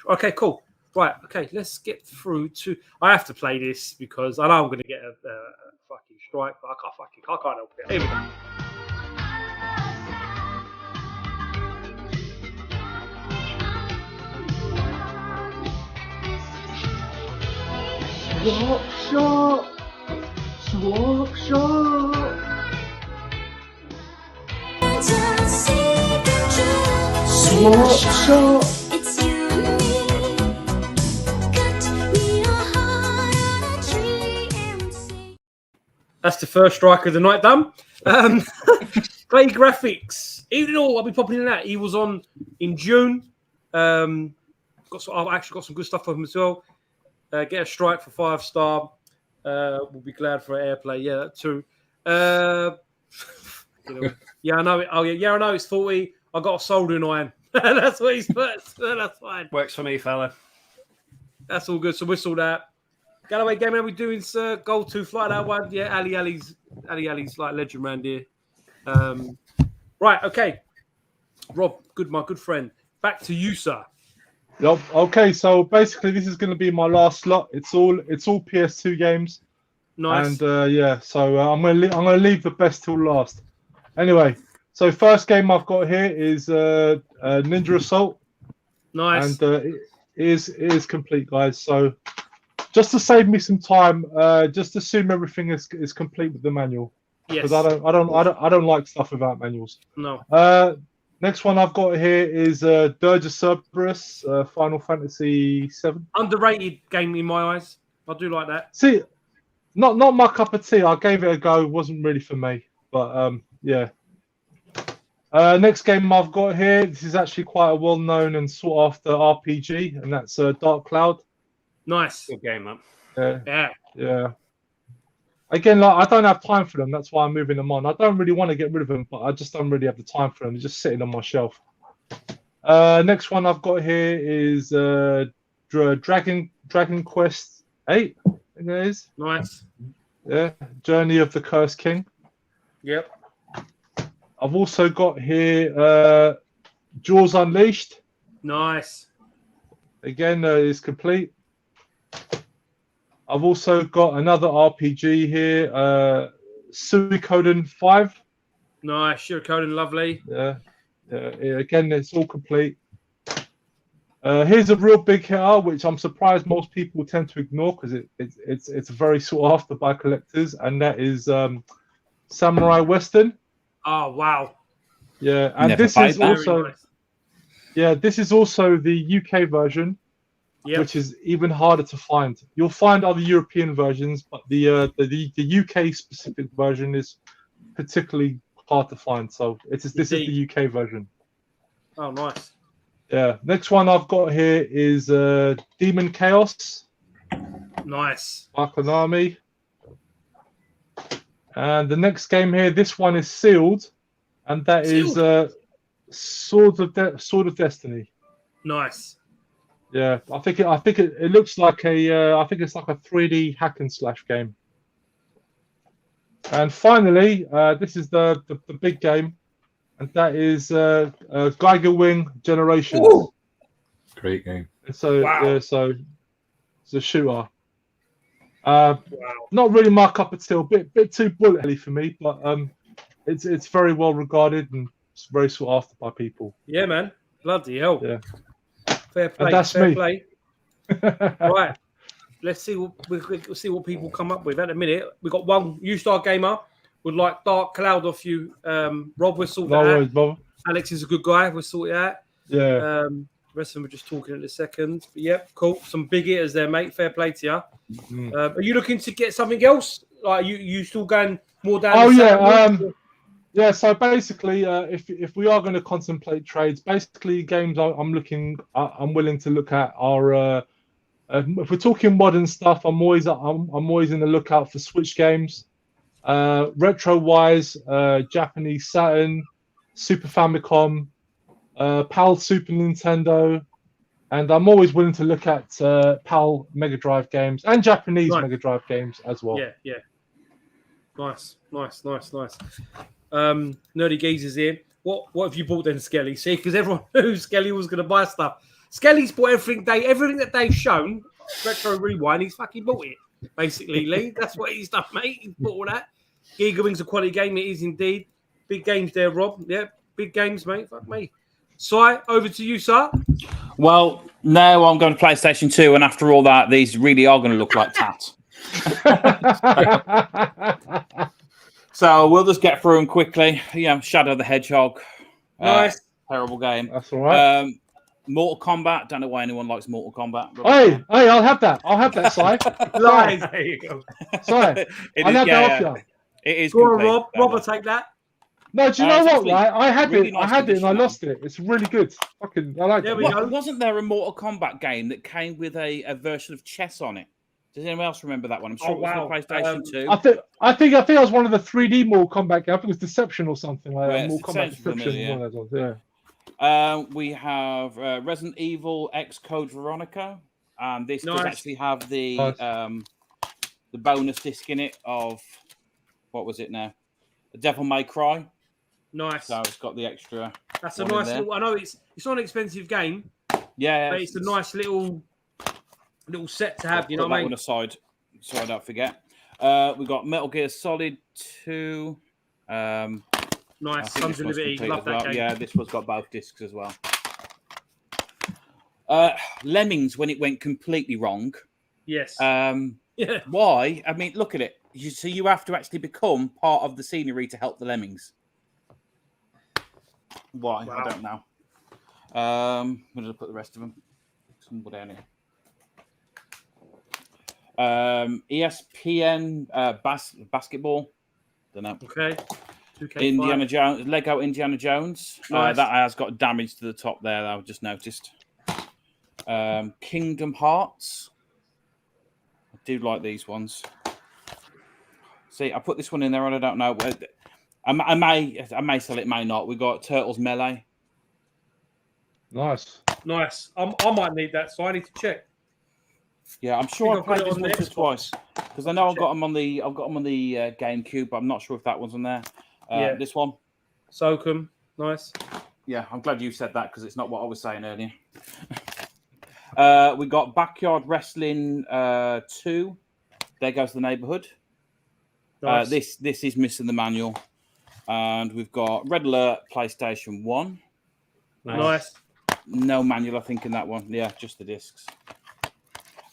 Okay, cool. Right, okay, let's get through to. I have to play this because I know I'm going to get a fucking strike, but I can't help it. Here we go. Swap shop. Swap shop. That's the first strike of the night done. Play graphics. Even though I'll be popping in that. He was on in June. I've actually got some good stuff for him as well. Get a strike for 5-star. We'll be glad for airplay. Yeah, that too. Yeah, I know it. Oh yeah, I know it's 40. I got a soldering iron. That's what he's put. That's fine. Works for me, fella. That's all good. So whistle that. Galloway game, how we doing, sir? Gold tooth like that one. Yeah, Ali Ali's like legend around here. Right, okay. Rob, my good friend. Back to you, sir. Yep. Okay, so basically this is going to be my last slot. It's all PS2 games. Nice. And so I'm gonna leave the best till last. Anyway, so first game I've got here is Ninja Assault. Nice. And it is complete, guys. So just to save me some time, just assume everything is complete with the manual. Yes. Because I don't like stuff without manuals. No. Next one I've got here is Dirge of Cerberus, Final Fantasy VII. Underrated game in my eyes. I do like that. See, not my cup of tea. I gave it a go. It wasn't really for me. But yeah. Next game I've got here. This is actually quite a well-known and sought-after RPG, and that's Dark Cloud. Nice. Good game, man. Yeah. Again, like I don't have time for them. That's why I'm moving them on. I don't really want to get rid of them, but I just don't really have the time for them. They're just sitting on my shelf. Next one I've got here is Dragon Quest 8. I think it is. Nice. Yeah. Journey of the Cursed King. Yep. I've also got here Jaws Unleashed. Nice. Again, is complete. I've also got another RPG here, Suikoden 5. Nice, Suikoden, lovely. Yeah. Again, it's all complete. Here's a real big hitter, which I'm surprised most people tend to ignore because it's very sought after by collectors, and that is Samurai Western. Oh wow! Yeah, and Never this played is that. also this is also the UK version, which is even harder to find. You'll find other European versions, but the UK specific version is particularly hard to find. So this is the UK version. Oh, nice. Yeah. Next one I've got here is Demon Chaos. Nice. by Konami. And the next game here, this one is sealed, and that is Sword of Destiny. Nice. Yeah, I think it looks like I think it's like a 3D hack and slash game. And finally, this is the big game, and that is Geiger Wing Generations. Ooh. Great game. So Wow. so it's a shooter. Not really my cup of tea, bit too bullet helly for me, but it's very well regarded and it's very sought after by people. Yeah, man. Bloody hell. Yeah. Fair play. And that's fair me. play. Right. Let's see what we'll see what people come up with. At a minute, we got one U-Star gamer would like Dark Cloud off you. Rob, we'll sort that No out. worries, Bob. Alex is a good guy. We'll sort it out. Yeah. The rest of them are just talking in a second. But yep, cool. Some big hitters there, mate. Fair play to you. Are you looking to get something else? Like you still going more down? Oh the yeah. route? Yeah. So basically, if we are going to contemplate trades, basically games I'm willing to look at are. If we're talking modern stuff, I'm always in the lookout for Switch games. Retro wise, Japanese Saturn, Super Famicom, PAL Super Nintendo, and I'm always willing to look at PAL Mega Drive games and Japanese Mega Drive games as well. Yeah. Nice. Nerdy Geezer's here. What have you bought then, Skelly? See, because everyone knew Skelly was going to buy stuff. Skelly's bought everything that they've shown. Retro Rewind, he's fucking bought it. Basically, Lee. That's what he's done, mate. He's bought all that. Giga Wing's a quality game. It is indeed. Big games there, Rob. Yeah, big games, mate. Fuck me. Si, over to you, sir. Well, no, I'm going to PlayStation 2, and after all that, these really are going to look like tats. So we'll just get through them quickly. Yeah, Shadow the Hedgehog. Nice. Terrible game. That's all right. Mortal Kombat. Don't know why anyone likes Mortal Kombat. Hey, I'll have that. Si. Lies. There you go. Si, I'll have that off you. It is. Go on, Rob. Rob will take that. No, do you know what? Right, I had really it. nice I had it, and I condition, lost it. It's really good. Fucking, I like There it. we go. Wasn't there a Mortal Kombat game that came with a version of chess on it? Does anyone else remember that one? I'm sure it was on PlayStation 2. I think it was one of the 3D Mortal Kombat games. I think it was Deception or something like that. Yeah, Mortal Kombat sounds familiar, Deception. One of those ones, yeah. We have Resident Evil X Code Veronica, and this does Nice. actually have the bonus disc in it of what was it now? The Devil May Cry. Nice. So it's got the extra. That's a one in nice there. little. I know it's not an expensive game, Yeah, but it's a nice little set to have. You know put what I that mean? one aside, so I don't forget. We've got Metal Gear Solid 2. Nice. I think Sons this of one's Liberty. complete Love as that well. game. Yeah, this one's got both discs as well. Lemmings when it went completely wrong. Yes. Yeah. Why? I mean, look at it. So you have to actually become part of the scenery to help the lemmings. Why? Wow. I don't know. I'm going to put the rest of them somewhere down here. ESPN basketball. Don't know. Okay. 2K5. Indiana Jones, Lego Indiana Jones. Nice. That has got damage to the top there. I've just noticed. Kingdom Hearts. I do like these ones. See, I put this one in there, and I don't know. I may sell it, may not. We got Turtles Melee. Nice. I might need that, so I need to check. Yeah, I'm sure I I've got played it this on the once or Xbox. twice because I know I've got them on the GameCube, but I'm not sure if that one's on there. Yeah. This one. Sokum. Nice. Yeah, I'm glad you said that because it's not what I was saying earlier. We got Backyard Wrestling 2. There goes the neighborhood. Nice. This is missing the manual, and we've got Red Alert PlayStation 1. Nice. No manual, I think, in that one. Yeah, just the discs.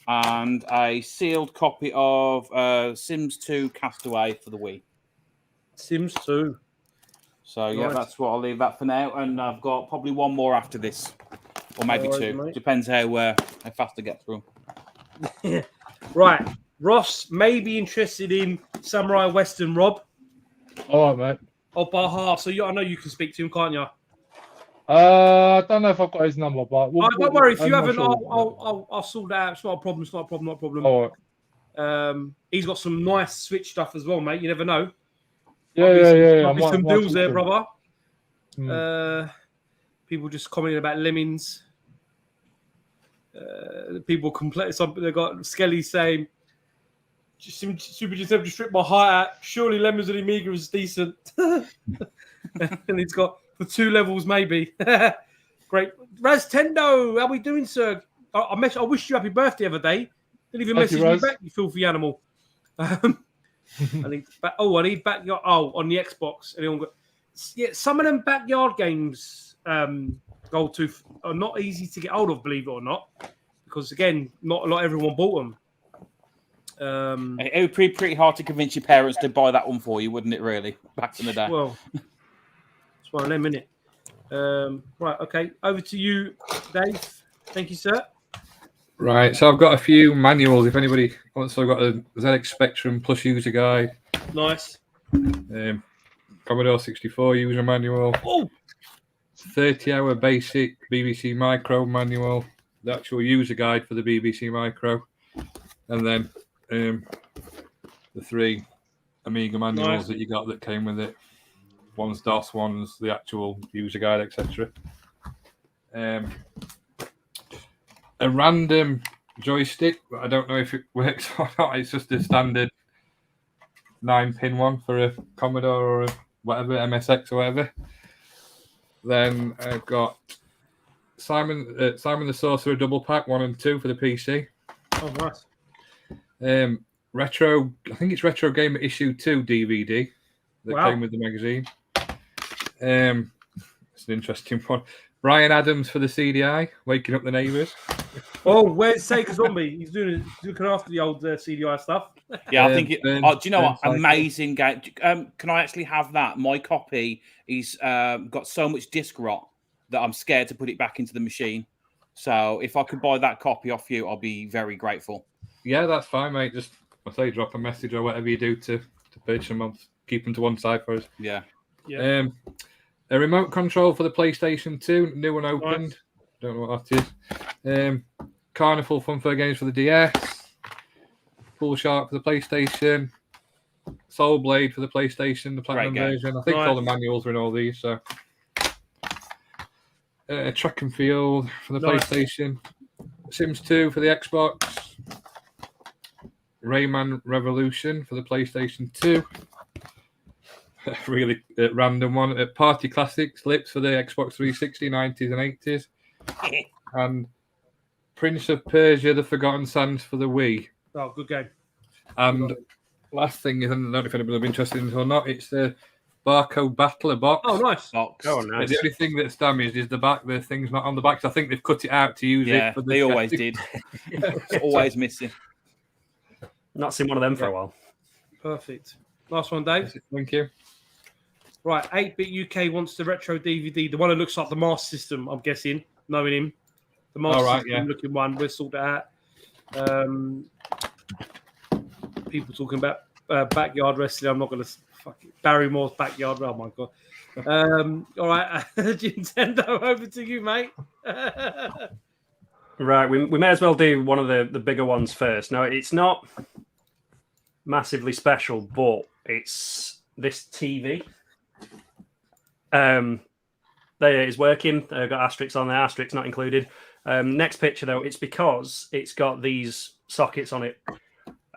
And a sealed copy of Sims 2 Castaway for the Wii. Sims 2. So, yeah, Nice. that's what I'll leave that for now. And I've got probably one more after this. Or maybe All right, two. mate. Depends how fast I get through them. Right. Ross may be interested in Samurai Western, Rob. All right, mate. Or Baha. So I know you can speak to him, can't you? I don't know if I've got his number, but Don't worry. If I'm you not haven't, sure. I'll sort that out. It's not a problem. It's not a problem. Not a problem. All right. He's got some nice Switch stuff as well, mate. You never know. Yeah. Might be some deals there, talk to him. brother. People just commenting about Lemmings. People complain. They got Skelly saying, "Super just have to strip my height out. Surely Lemons and Amiga is decent." And he's got for 2 levels, maybe. Great, Raztendo, how we doing, sir? I wished you happy birthday the other day. Didn't even Thank you, message me Raz. back, you filthy animal. I need backyard. Oh, on the Xbox. Some of them backyard games, Goldtooth, are not easy to get hold of, believe it or not, because again, not everyone bought them. It would be pretty hard to convince your parents to buy that one for you, wouldn't it, really? Back in the day. Well, it's one of them, isn't it? Right, okay. Over to you, Dave. Thank you, sir. Right, so I've got a few manuals. If anybody wants, I've got a ZX Spectrum Plus user guide, Nice. Commodore 64 user manual, Oh, 30-hour basic BBC Micro manual, the actual user guide for the BBC Micro, and then the 3 Amiga manuals Nice. that you got that came with it. One's DOS, one's the actual user guide, etc. A random joystick, but I don't know if it works or not. It's just a standard 9-pin one for a Commodore or a whatever, MSX or whatever. Then I've got Simon the Sorcerer double pack 1 and 2 for the PC. oh, nice. Retro, I think it's Retro Gamer Issue 2 DVD that Wow. came with the magazine. It's an interesting one. Brian Adams for the CDI, Waking Up the Neighbours. Oh, where's Sega Zombie? He's looking after the old CDI stuff. Yeah, I think it. Burn- Do you know what? Burn Cycle. Amazing game. Can I actually have that? My copy is got so much disc rot that I'm scared to put it back into the machine. So if I could buy that copy off you, I'll be very grateful. Yeah, that's fine, mate. Just I say drop a message or whatever you do to purchase them. I'll keep them to one side for us. Yeah. Yeah. A remote control for the PlayStation 2, new and opened. Nice. Don't know what that is. Carnival Funfair games for the DS. Full Shark for the PlayStation. Soul Blade for the PlayStation, the Platinum Great game. version. I think Nice. all the manuals are in all these. So, Track and Field for the Nice. PlayStation. Sims 2 for the Xbox. Rayman Revolution for the PlayStation 2. Really random one. Party Classics Lips for the Xbox 360, 90s and 80s. And Prince of Persia, The Forgotten Sands for the Wii. Oh, good game. And last thing is, I don't know if anybody will be interested in it or not, it's the Barcode Battler box. Oh, nice. Box. Oh, But nice. the only thing that's damaged is the back. The thing's not on the back. So I think they've cut it out to use Yeah, it. For the they always did. It's always missing. Not seen one of them for a while. Perfect. Last one, Dave. Thank you. Right, 8-Bit UK wants the retro DVD, the one that looks like the Master System, I'm guessing, knowing him. The Master All right, System yeah. looking one, we'll sort that out. People talking about backyard wrestling, I'm not going to... Barrymore's backyard, oh my God. All right, Nintendo, over to you, mate. Right, we may as well do one of the bigger ones first. Now, it's not massively special, but it's this TV. There it is working. Got asterisks on there, asterisks not included. Next picture, though, it's because it's got these sockets on it.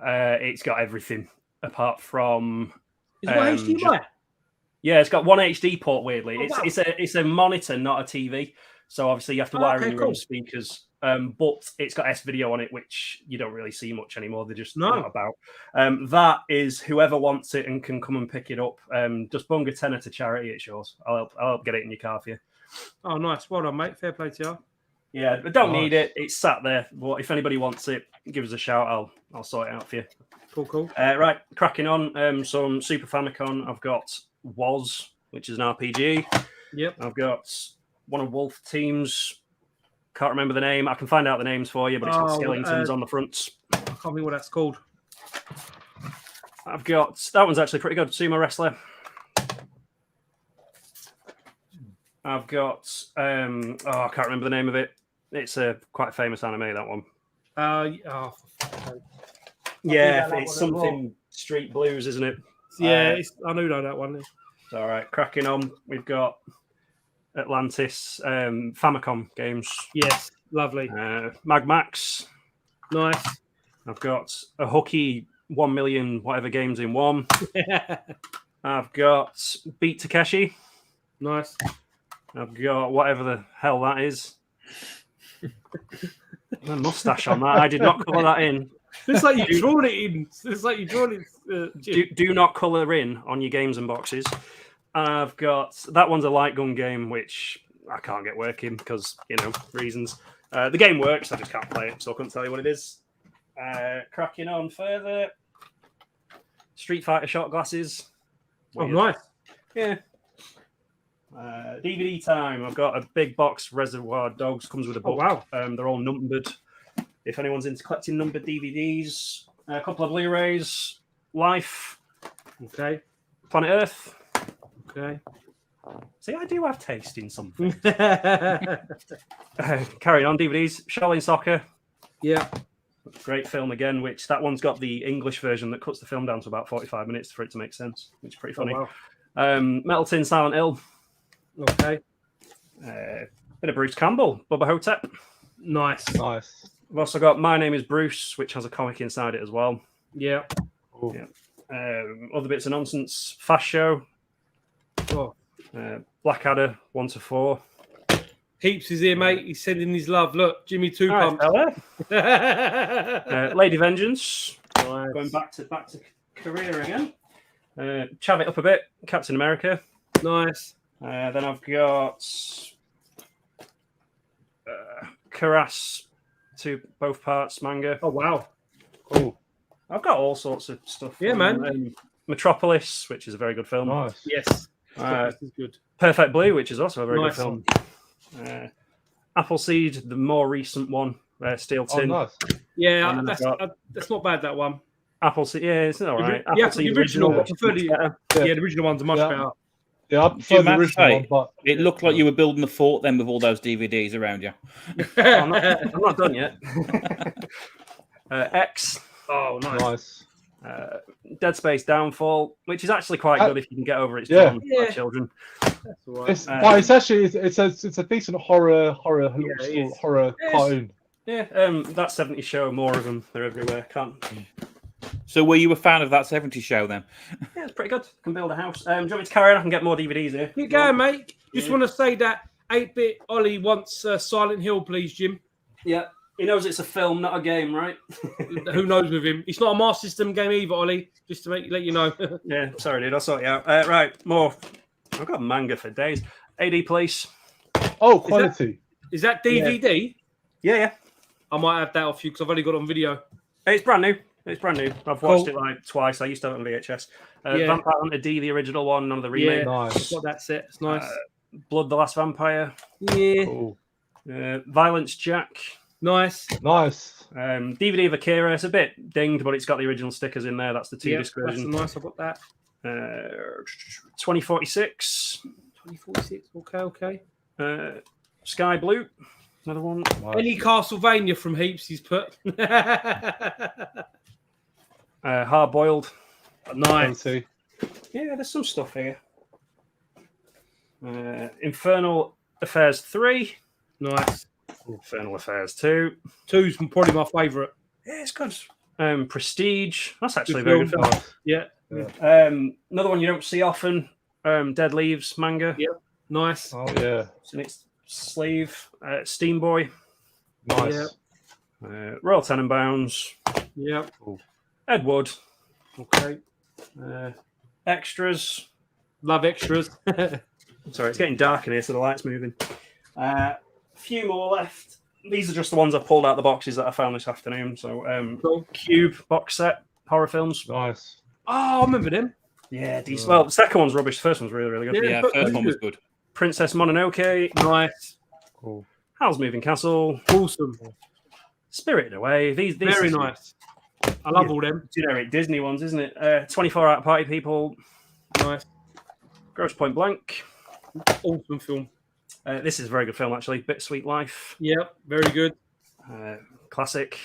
It's got everything apart from... Is it HDMI? Yeah, it's got one HD port, weirdly. Oh, wow. It's a monitor, not a TV. So obviously you have to wire okay, in your own cool. speakers but it's got S video on it, which you don't really see much anymore. They're just No. not about. That is whoever wants it and can come and pick it up. Just bung a tenner to charity. It's yours. I'll help get it in your car for you. Oh, nice. Well done, mate. Fair play to you. Yeah, but don't Nice. need it. It's sat there. But if anybody wants it, give us a shout. I'll sort it out for you. Cool. Right, cracking on. Some Super Famicom. I've got Was, which is an RPG. Yep. I've got one of Wolf Team's. Can't remember the name. I can find out the names for you, but it's got skeletons on the fronts. I can't think what that's called. I've got that one's actually pretty good. Sumo Wrestler. I've got I can't remember the name of it. It's a quite famous anime, that one. For fuck's sake. Yeah, that it's one as well. something Street Blues, isn't it? Yeah, I know that one. It's all right. Cracking on. We've got Atlantis, Famicom games. Yes, lovely. Mag Max. Nice. I've got a hooky 1 million whatever games in one. I've got Beat Takeshi. Nice. I've got whatever the hell that is. A mustache on that. I did not colour that in. It's like you drawn it in. It's like you drawn it. Do not colour in on your games and boxes. I've got that one's a light gun game, which I can't get working because reasons. The game works, I just can't play it, so I couldn't tell you what it is. Cracking on further. Street Fighter shot glasses. Oh, Weird. nice. Yeah. DVD time. I've got a big box. Reservoir Dogs comes with a book. Oh, wow. They're all numbered. If anyone's into collecting numbered DVDs, a couple of Blu-rays. Life. Okay. Planet Earth. Okay. See, I do have taste in something. Carrying on DVDs. Shaolin Soccer. Yeah. Great film again, which that one's got the English version that cuts the film down to about 45 minutes for it to make sense, which is pretty funny. Oh, wow. Metal Tin Silent Hill. Okay. Bit of Bruce Campbell, Bubba Hotep. Nice. Nice. I've also got My Name is Bruce, which has a comic inside it as well. Yeah. Cool. Yeah. Other bits of nonsense. Fast Show. Oh. Blackadder 1 to 4. Heaps is here, mate. He's sending his love. Look, Jimmy Two All Pumps. right, Lady Vengeance. Nice. Going back to career again. Chav it up a bit. Captain America. Nice. Then I've got Karas, both parts manga. Oh, wow. Cool. I've got all sorts of stuff. Yeah, man. Metropolis, which is a very good film. Nice. Yes. Uh, This is good. Perfect Blue, which is also a very Nice. good film. Appleseed, the more recent one. Steel Oh, Tin. nice. Yeah, And then that's, I've got- that's not bad, that one. Appleseed, yeah, it's all right. Yeah, Appleseed the original. I which is prefer much the, better. yeah, the original ones are much Yeah. better. Yeah, I prefer the Matt original say? one, but It looked like you were building a fort then with all those DVDs around you. I'm not done yet. X, Oh, nice. nice. Dead Space Downfall, which is actually quite good if you can get over its Yeah. done by Yeah. children. That's all right. It's, but it's actually it's a decent horror it is. horror Yes. cartoon. Yeah, that 70s show, more of them. They're everywhere. Can't. So were you a fan of that 70s show then? Yeah, it's pretty good. Can build a house. Do you want me to carry on? I can get more DVDs here. You go, mate. Just want to say that 8-bit Ollie wants Silent Hill, please, Jim. Yeah, he knows it's a film, not a game, right? Who knows with him? It's not a Master System game either, Ollie. Just to let you know. Yeah, sorry, dude. I'll sort you out. Right, more. I've got manga for days. AD Police. Oh, quality. Is that DVD? Yeah. I might have that off you because I've only got it on video. It's brand new. It's brand new. I've watched it like twice. I used to have it on VHS. Yeah. Vampire Hunter D, the original one, none of the remake. Yeah, Nice. I've got that set. It's nice. Blood the Last Vampire. Yeah, Cool. Violence Jack. nice. Nice. DVD of Akira. It's a bit dinged, but it's got the original stickers in there. That's the Yeah, two-disc that's version. nice. I've got that. 2046. 2046. Okay. Sky Blue. Another one. Nice. Any Castlevania from Heaps he's put. Hard Boiled. Nice. Quality. Yeah, there's some stuff here. Infernal Affairs 3. Nice. Infernal Affairs 2. Two's probably my favourite. Yeah, it's good. Prestige. That's actually a Good very good film. film. Yeah. Another one you don't see often. Dead Leaves manga. Yeah. Nice. Oh yeah. It's in its sleeve. Steam Boy. Nice. Royal Tenenbaums, Yep. Ed Wood, Okay. extras. Love extras. Sorry, it's getting dark in here, so the light's moving. A few more left. These are just the ones I pulled out the boxes that I found this afternoon. So, Cool. Cube box set, horror films. Nice. Oh, I remember them. Yeah, decent. Well, the second one's rubbish. The first one's really, really good. Yeah, but first one was good. Princess Mononoke, Nice. Cool. Howl's Moving Castle, Awesome. Spirited Away. These Very nice. I love all them. generic Disney ones, isn't it? 24 Hour Party People, Nice. Gross Point Blank. Awesome film. This is a very good film, actually. Bittersweet Life, Yep. Very good. classic.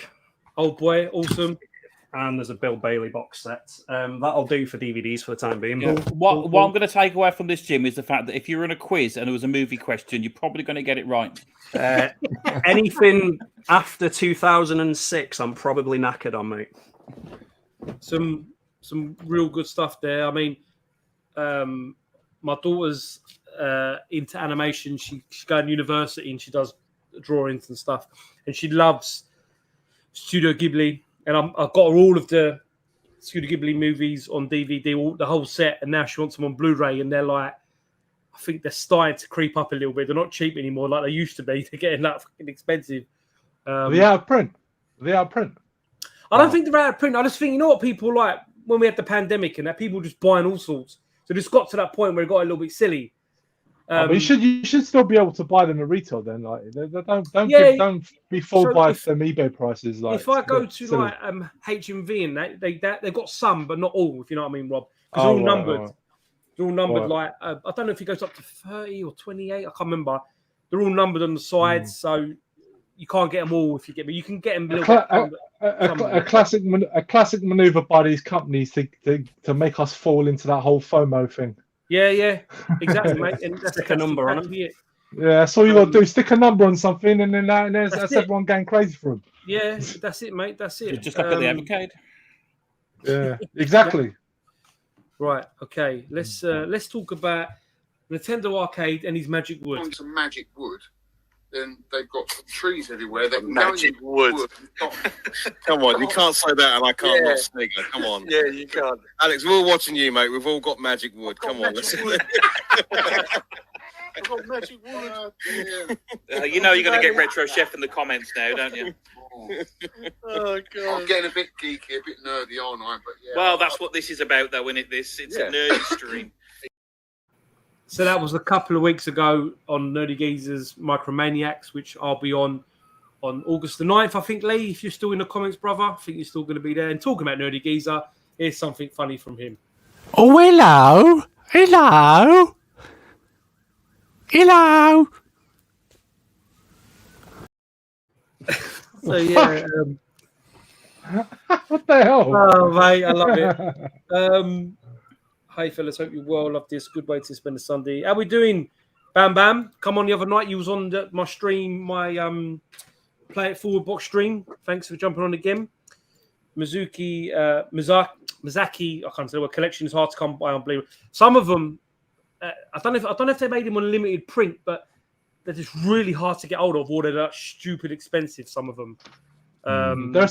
Old boy. Awesome. And there's a Bill Bailey box set. That'll do for DVDs for the time being. Yeah. What I'm going to take away from this, Jim, is the fact that if you're in a quiz and there was a movie question, you're probably going to get it right. Anything after 2006, I'm probably knackered on, mate. Some real good stuff there. I mean, my daughter's into animation. She's going to university and she does drawings and stuff, and she loves Studio Ghibli. And I've got her all of the Studio Ghibli movies on DVD, the whole set, and now she wants them on Blu-ray. And they're like, I think they're starting to creep up a little bit. They're not cheap anymore like they used to be. They're getting that fucking expensive. Are they out of print? Are they out of print? I don't think they're out of print. I just think, you know what, people like when we had the pandemic and that, people just buying all sorts. So it's got to that point where it got a little bit silly. But you should still be able to buy them at retail then. Like, don't be fooled So by if- them eBay prices. Like, if I go it's to silly. like HMV and they've got some, but not all. If you know what I mean, Rob, because Oh, they're all right, numbered. right. They're all numbered. Right. Like I don't know if it goes up to 30 or 28. I can't remember. They're all numbered on the sides, so you can't get them all. If you get me, you can get them. A little bit. A classic maneuver by these companies to make us fall into that whole FOMO thing. Yeah, exactly, mate. And Stick a number on them. exactly it. Yeah, that's all you got to do. Stick a number on something, and then that's That's it. everyone going crazy for them. Yeah, that's it, mate. That's it. Just look at the Avocado. Yeah, exactly. Right. Okay. Let's talk about Nintendo Arcade and his Magic Wood. On some magic wood, then they've got some trees everywhere. They can Magic go wood. and Come on, you can't say that and I can't Yeah. not snigger. Come on. Yeah, you can't. Alex, we're all watching you, mate. We've all got magic wood. Come on. Let's... I've got magic wood. Yeah. You know you're going to get Retro Chef in the comments now, don't you? Oh, God. I'm getting a bit geeky, a bit nerdy, aren't I? But yeah. Well, that's what this is about, though, isn't it? It's Yeah. a nerdy stream. So that was a couple of weeks ago on Nerdy Geezer's Micromaniacs, which I'll be on August the 9th, I think, Lee. If you're still in the comments, brother, I think you're still going to be there. And talking about Nerdy Geezer, here's something funny from him. Oh, hello. Hello. Hello. So, yeah. What the hell? Oh, mate, I love it. Hey, fellas, hope you're well. Love this. Good way to spend a Sunday. How we doing? Bam Bam. Come on the other night. You was on my stream, my Play It Forward box stream. Thanks for jumping on again. Mizaki, I can't say the word. Collection is hard to come by. Unbelievable. Some of them, I don't know if they made them on limited print, but they're just really hard to get hold of, or they're that stupid expensive. Some of them. There are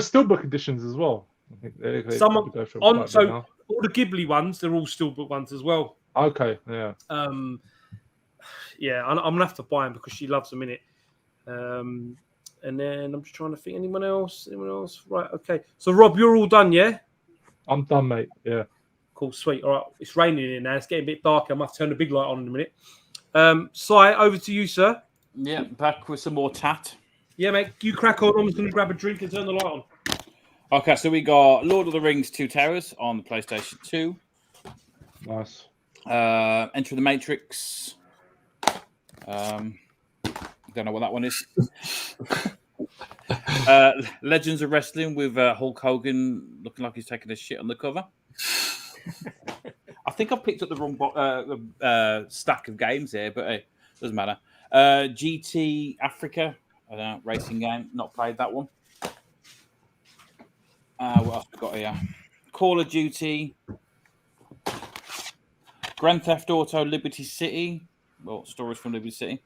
still book editions as well. I think they Some probably go for on quite a so bit now. all the Ghibli ones, they're all steelbook ones as well. Okay, yeah. Yeah, I'm gonna have to buy them because she loves them in it. And then I'm just trying to think anyone else. Right, okay. So Rob, you're all done, yeah? I'm done, mate. Yeah. Cool, sweet. All right, it's raining in now. It's getting a bit darker. I must turn the big light on in a minute. Sai, over to you, sir. Yeah, back with some more tat. Yeah, mate. You crack on. I'm just gonna grab a drink and turn the light on. Okay, so we got Lord of the Rings 2 Towers on the PlayStation 2. Nice. Enter the Matrix. Don't know what that one is. Legends of Wrestling with Hulk Hogan looking like he's taking a shit on the cover. I think I've picked up the wrong stack of games here, but hey, doesn't matter. GT Africa, I don't know, racing game. Not played that one. What else we got here? Call of Duty, Grand Theft Auto, Liberty City. Well, stories from Liberty City.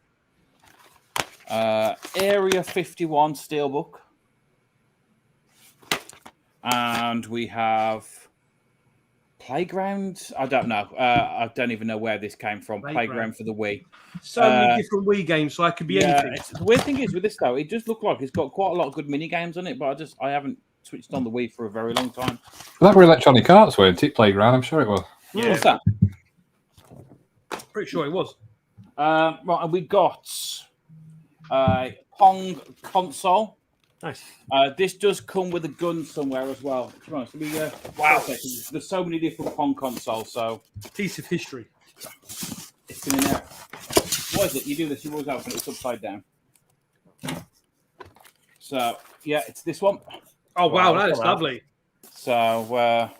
Area 51 Steelbook. And we have Playground. I don't know. I don't even know where this came from. Playground for the Wii. So many different Wii games, so it could be anything. The weird thing is with this though, it just looked like it's got quite a lot of good mini games on it, but I haven't switched on the Wii for a very long time. Well, that were Electronic Arts, weren't it? Playground, I'm sure it was. Yeah. What's that? Pretty sure it was. Right, and we got Pong console. Nice. This does come with a gun somewhere as well. Come on, wow, there's so many different Pong consoles. So piece of history. It's in there. What is it? You do this. You always open it. It's upside down. So yeah, it's this one. Oh wow, that is lovely. So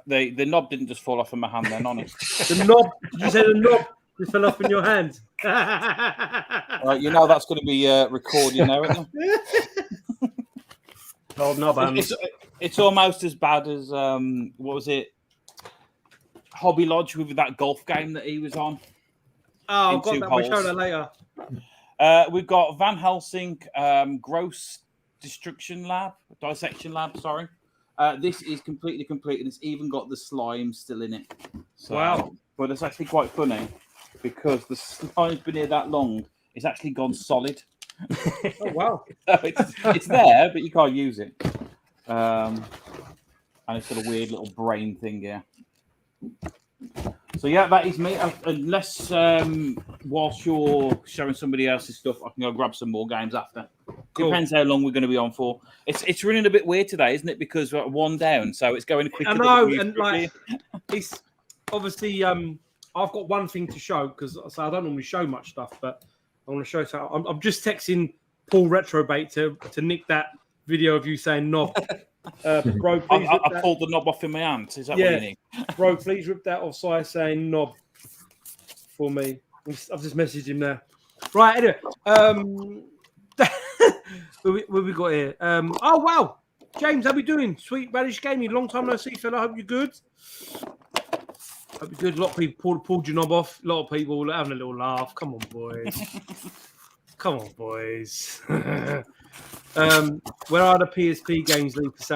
the knob didn't just fall off in my hand then, on it. The knob? Did you say the knob just fell off in your hand? Right, you know that's going to be recorded now, isn't it? Old knob hands. It's almost as bad as what was it? Hobby Lodge with that golf game that he was on. Oh, I've got that. We'll show that later. We've got Van Helsing Gross Dissection Lab. Sorry. This is completely complete, and it's even got the slime still in it. So, wow. But it's actually quite funny because the slime's been here that long, it's actually gone solid. Oh, wow. It's there, but you can't use it. And it's got a weird little brain thing here. So yeah, that is me. Unless whilst you're showing somebody else's stuff, I can go grab some more games after. Cool. Depends how long we're going to be on for. It's running a bit weird today, isn't it? Because we're one down, so it's going quicker. I know, and like it's obviously I've got one thing to show because I don't normally show much stuff, but I want to show. So I'm just texting Paul Retrobait to nick that video of you saying knob. Bro, please I pulled the knob off in my hand. Is that what you need? Bro, please rip that off so I saying knob for me. I've just messaged him there. Right, anyway. What we got here? Oh, wow. James, how we doing? Sweet Radish Gaming. Long time no see, fella. Hope you're good. Hope you're good. A lot of people pulled your knob off. A lot of people having a little laugh. Come on, boys. Come on, boys. Where are the PSP games, Lucas?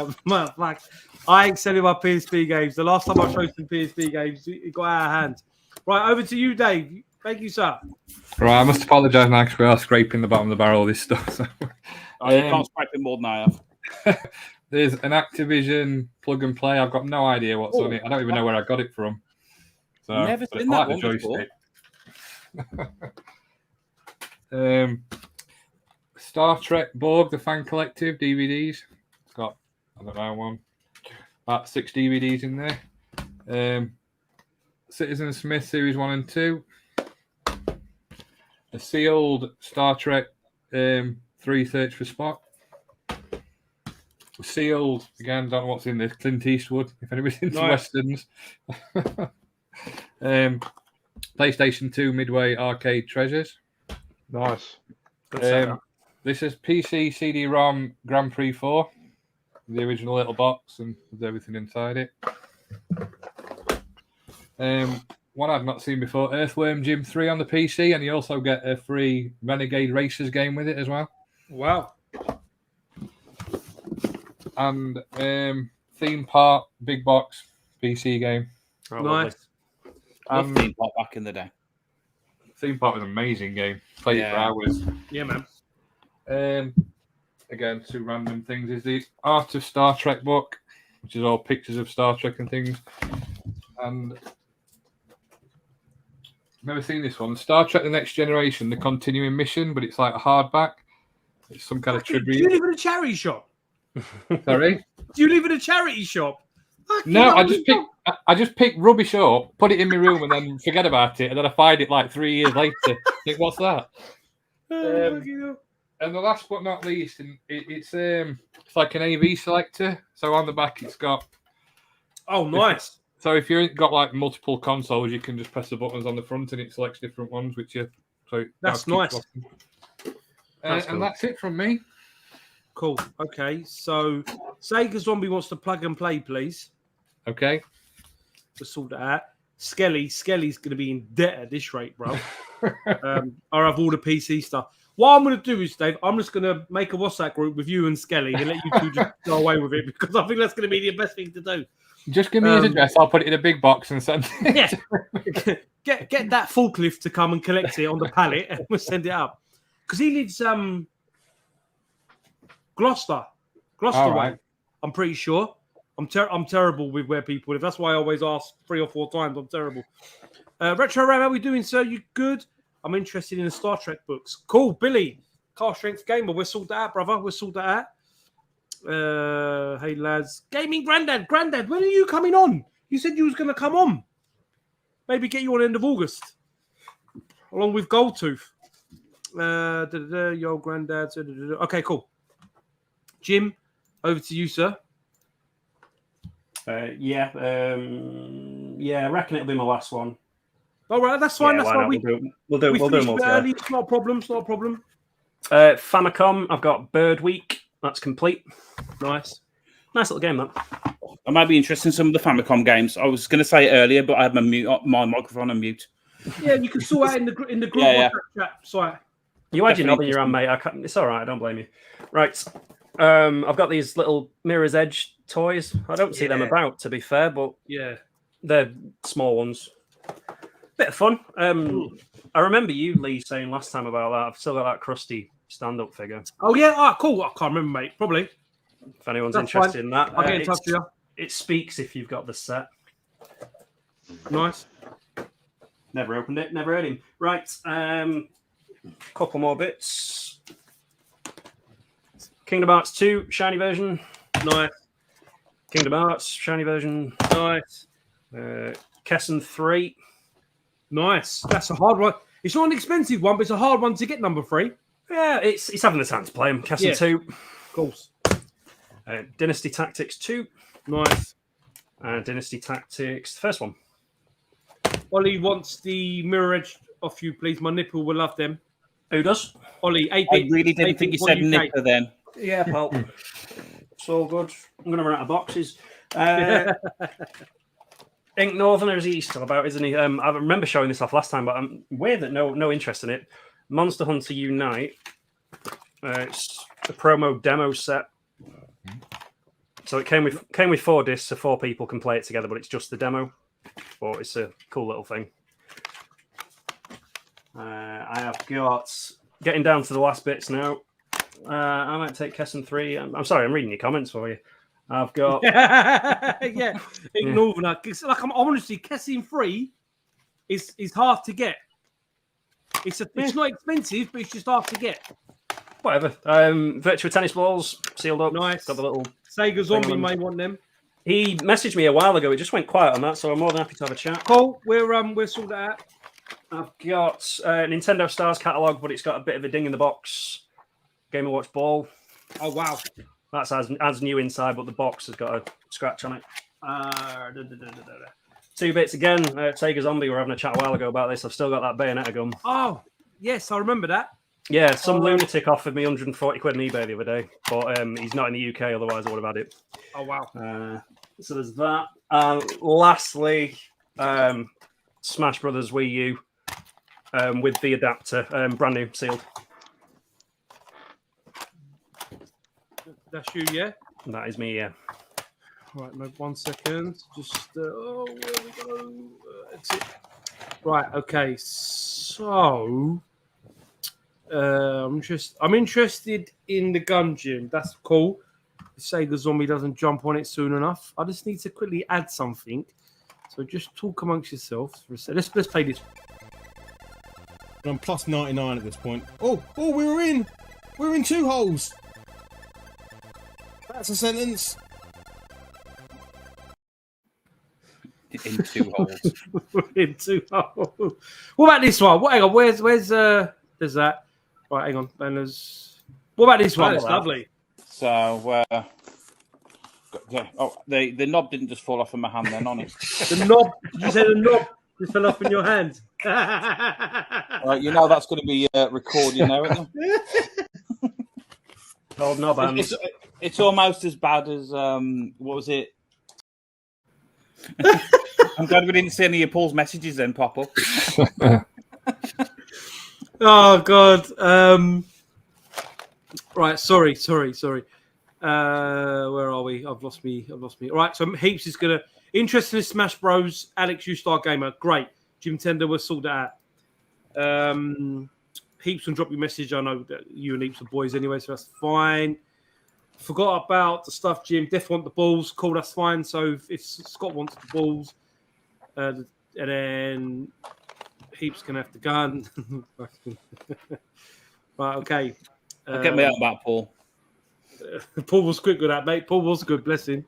Like, I ain't selling my PSP games. The last time I showed some PSP games, it got out of hand. Right, over to you, Dave. Thank you, sir. Right, I must apologise now because we are scraping the bottom of the barrel of this stuff. So. You can't scrape it more than I have. There's an Activision plug and play. I've got no idea what's on it. I don't even know where I got it from. So, never seen that one before. Star Trek Borg, the Fan Collective DVDs. It's got, I don't know, about 6 DVDs in there. Citizen Smith Series 1 and 2. A sealed Star Trek 3 Search for Spock. Sealed, again, don't know what's in this, Clint Eastwood, if anybody's into Westerns. PlayStation 2 Midway Arcade Treasures. Nice. This is PC CD-ROM Grand Prix 4. The original little box and with everything inside it. One I've not seen before, Earthworm Jim 3 on the PC, and you also get a free Renegade Racers game with it as well. Wow. And Theme Park Big Box PC game. Oh, nice. Love Theme Park back in the day. Theme Park was an amazing game. Played it for hours. Yeah, man. Again, 2 random things. Is the Art of Star Trek book, which is all pictures of Star Trek and things. And never seen this one. Star Trek: The Next Generation, the continuing mission, but it's like a hardback. It's some kind of tribute. Do you live in a charity shop? Sorry? Do you live in a charity shop? No, I just pick rubbish up, put it in my room, and then forget about it, and then I find it like 3 years later. Think, what's that? And the last but not least, it's like an AV selector. So on the back, it's got. Oh, nice. So if you've got like multiple consoles, you can just press the buttons on the front, and it selects different ones, which you. So that's nice. That's cool. And that's it from me. Cool. Okay, so Sega Zombie wants to plug and play, please. Okay. To sort that out. Skelly's going to be in debt at this rate, bro. Or have all the PC stuff. What I'm going to do is, Dave, I'm just going to make a WhatsApp group with you and Skelly and let you two just go away with it because I think that's going to be the best thing to do. Just give me his address. I'll put it in a big box and send it. Yeah. Get that forklift to come and collect it on the pallet and we'll send it up. Because he lives Gloucester way. Right. I'm pretty sure. I'm terrible with where people live. That's why I always ask 3 or 4 times. I'm terrible. Retro Ram, how we doing, sir? You good? I'm interested in the Star Trek books. Cool, Billy. Car Strength Gamer. We'll sort that out, brother. We'll sort that out. Hey, lads. Gaming Grandad. Grandad, when are you coming on? You said you was going to come on. Maybe get you on end of August. Along with Goldtooth. Yo, Grandad. Okay, cool. Jim, over to you, sir. Yeah, I reckon it'll be my last one. All right, that's fine. Yeah, that's why fine. not? We'll do them all early. together. It's not a problem. It's not a problem. Famicom, I've got Bird Week. That's complete. Nice little game, that. I might be interested in some of the Famicom games. I was going to say it earlier, but I had my microphone on mute. Yeah, you can sort out in the group. Yeah. Chat. Sorry. You had your knob in your hand, mate. It's all right. I don't blame you. Right. I've got these little Mirror's Edge toys. I don't see them about, to be fair, but yeah, they're small ones. Bit of fun. I remember you, Lee, saying last time about that. I've still got that crusty stand-up figure. Oh yeah, cool. I can't remember, mate. Probably. If anyone's interested in that, I'll get in touch with you. It speaks if you've got the set. Nice. Never opened it. Never heard him. Right. Couple more bits. Kingdom Hearts 2 shiny version. Nice. Kingdom Hearts shiny version. Nice. Kessen 3. Nice. That's a hard one. It's not an expensive one, but it's a hard one to get number 3. Yeah, it's having the time to play them. Kessen 2. Of course. Dynasty Tactics 2. Nice. Dynasty Tactics, the first one. Ollie wants the Mirror Edge off you, please. My nipple will love them. Who does? Ollie, 8 I really didn't think you said nipper then. Yeah, pal. It's all good. I'm going to run out of boxes. Ink Northerner, is he still about, isn't he? I remember showing this off last time, but I'm weird that no interest in it. Monster Hunter Unite. It's the promo demo set. So it came with 4 discs, so 4 people can play it together, but it's just the demo. But it's a cool little thing. I have got getting down to the last bits now. I might take Kessen 3. I'm sorry, I'm reading your comments for you. I've got yeah, ignore that. Like I'm honestly, Kessen 3 is hard to get. It's not expensive, but it's just hard to get. Whatever. Virtua Tennis Balls sealed up. Nice. Got the little Sega Zombie may want them. He messaged me a while ago. It just went quiet on that, so I'm more than happy to have a chat. Cool. We'll sort that out. I've got Nintendo Stars catalog, but it's got a bit of a ding in the box. Game & Watch Ball. Oh wow. That's as new inside, but the box has got a scratch on it. 2 bits again. Sega Zombie. We were having a chat a while ago about this. I've still got that Bayonetta gum. Oh yes, I remember that. Yeah, some lunatic offered me 140 quid on eBay the other day, but he's not in the UK. Otherwise, I would have had it. Oh wow. So there's that. Lastly, Smash Brothers Wii U with the adapter, brand new, sealed. That's you, yeah? That is me, yeah. Right, no, 1 second. Just, where we go? Exit. Right, okay. So, I'm interested in the gun gym. That's cool. Sega Zombie doesn't jump on it soon enough. I just need to quickly add something. So just talk amongst yourselves for a second. Let's play this. I'm plus 99 at this point. Oh, we're in 2 holes. That's a sentence. In 2 holes. In 2 holes. What about this one? Hang on. Where's there's that? Right, hang on. Banners. What about this one? It's lovely. So, yeah. Oh, the knob didn't just fall off in my hand then, honest. The knob? Did you say the knob just fell off in your hand? Right, you know that's going to be recorded now, isn't it? Old knob hands. It's almost as bad as, what was it? I'm glad we didn't see any of Paul's messages then pop up. Oh God. Right. Sorry. Where are we? I've lost me. All right. So Heaps is gonna interested in Smash Bros. Alex, you Star Gamer. Great. Jim Tender will sort that out. Heaps will drop you a message. I know that you and Heaps are boys anyway, so that's fine. Forgot about the stuff, Jim. Def want the balls. Cool, that's fine. So if Scott wants the balls, and then Heaps can have the gun. Right, okay. I'll get me out about Paul. Paul was quick with that, mate. Paul was good, bless him.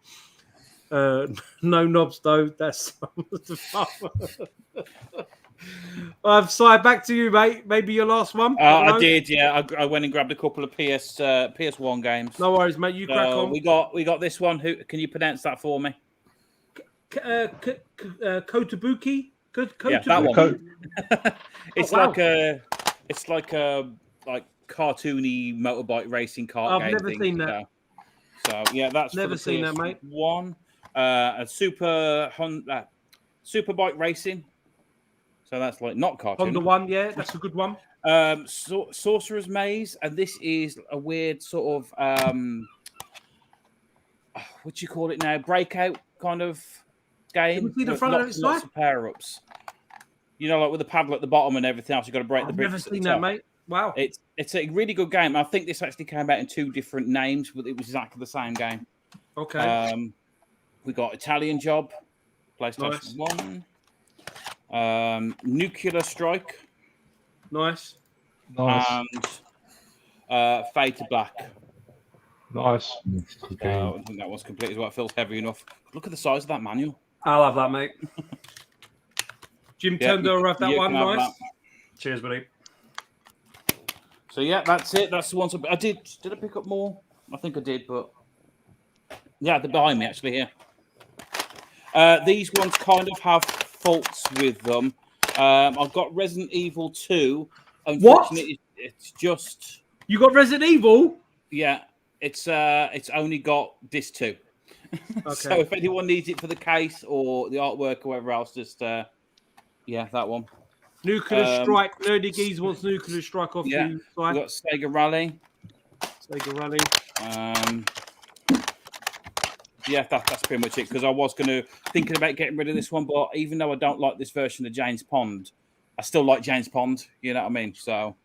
No knobs, though. That's Si, back to you, mate. Maybe your last one. I did, yeah. I went and grabbed a couple of PS1 games. No worries, mate. You crack on. We got this one. Who can you pronounce that for me? Kotobuki. Yeah, that one. It's wow. like a cartoony motorbike racing car game. I've never seen that. So yeah, that's never seen that, mate. One, a super bike racing. So that's like not cartoon. Honda one, yeah, that's a good one. Sorcerer's Maze, and this is a weird sort of what do you call it now? Breakout kind of game. Can we see the front of its lots of power ups. You know, like with the paddle at the bottom and everything else, you've got to break the bricks. I've never seen that, mate. Wow. It's a really good game. I think this actually came out in 2 different names, but it was exactly the same game. Okay. We got Italian Job, PlayStation 1. Nuclear Strike. Nice. And Fade to Black. Nice. I think that was complete as well. It feels heavy enough. Look at the size of that manual. I'll have that, mate. Jim Tender will have that one. Nice. That. Cheers, buddy. So yeah, that's it. That's the ones I did. Did I pick up more? I think I did, but yeah, they're behind me actually here. These ones kind of have faults with them. I've got Resident Evil 2. Unfortunately, it's just you got Resident Evil. Yeah, it's only got disc 2. Okay. So if anyone needs it for the case or the artwork or whatever else, just yeah, that one. Nuclear Strike. Nerdy Geese wants Nuclear Strike off yeah. you. We've got Sega Rally. Yeah, that's pretty much it. Because I was thinking about getting rid of this one, but even though I don't like this version of James Pond, I still like James Pond. You know what I mean? So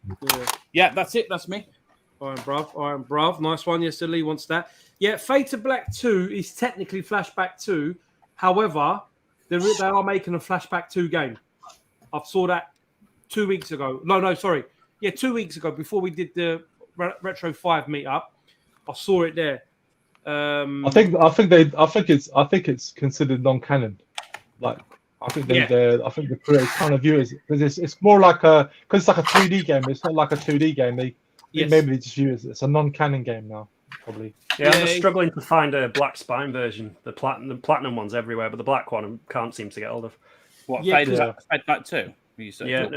yeah, that's it. That's me. All right, bruv. Nice one. Yes, Lee wants that. Yeah, Fade to Black 2 is technically Flashback 2. However, they are making a Flashback 2 game. I saw that 2 weeks ago. No, sorry. Yeah, 2 weeks ago before we did the Retro 5 meetup. I saw it there. I think it's considered non-canon. Like I think they create kind of viewers because it's more like because it's like a 3D game. It's not like a 2D game. Maybe they just view it. It's a non-canon game now, probably. Yeah, I'm just struggling to find a black spine version. The platinum one's everywhere, but the black one I can't seem to get hold of. What Fade Black 2? Yeah,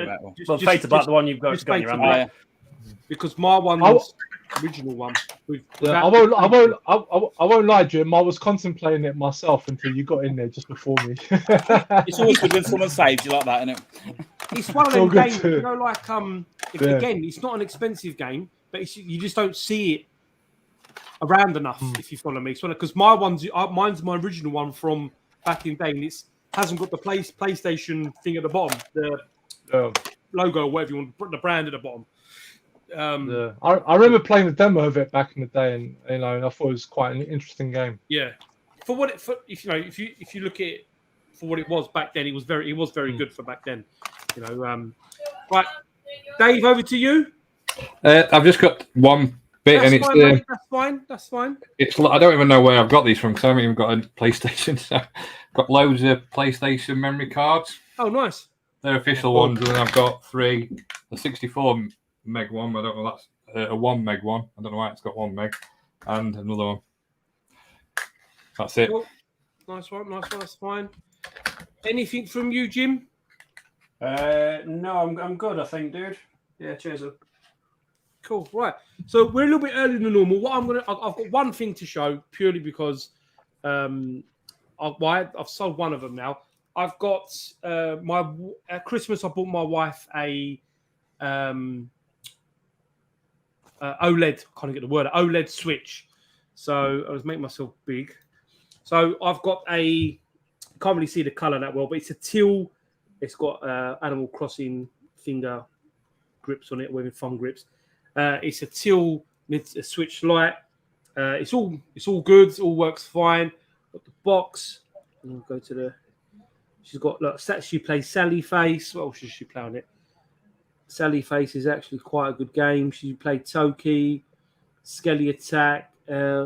well, Fade to Black, the one you've got in your hand. Because my one was original one. I won't lie, Jim. I was contemplating it myself until you got in there just before me. It's always good when someone saves you like that, isn't it? It's one of them games, you know, like again, it's not an expensive game, but you just don't see it around enough. If you follow me, because mine's my original one from back in the day, and it hasn't got the PlayStation thing at the bottom, the logo, whatever you want, the brand at the bottom. I remember playing the demo of it back in the day, and I thought it was quite an interesting game. Yeah, if you look at it for what it was back then, it was very good for back then. Right, Dave, over to you. I've just got one bit, That's and fine, That's fine. It's I don't even know where I've got these from because I haven't even got a PlayStation. So I've got loads of PlayStation memory cards. Oh, nice. They're official ones, and then I've got 3. The 64 meg one. I don't know. That's a 1 meg one. I don't know why it's got 1 meg, and another one. That's it. Cool. Nice one. That's fine. Anything from you, Jim? No, I'm good. I think, dude. Yeah, cheers. Cool. Right. So we're a little bit earlier than normal. I've got one thing to show purely because I've sold one of them now. I've got at Christmas. I bought my wife a OLED. I can't get the word. OLED Switch. So I was making myself big. So I've got a. Can't really see the color that well, but it's a teal. It's got Animal Crossing finger grips on it, with thumb grips. It's a teal Switch Lite. It's all good. It all works fine. Got the box. And we'll go to the. She's got she plays Sally Face. What else does she play on it? Sally Face is actually quite a good game. She played Toki, Skelly Attack,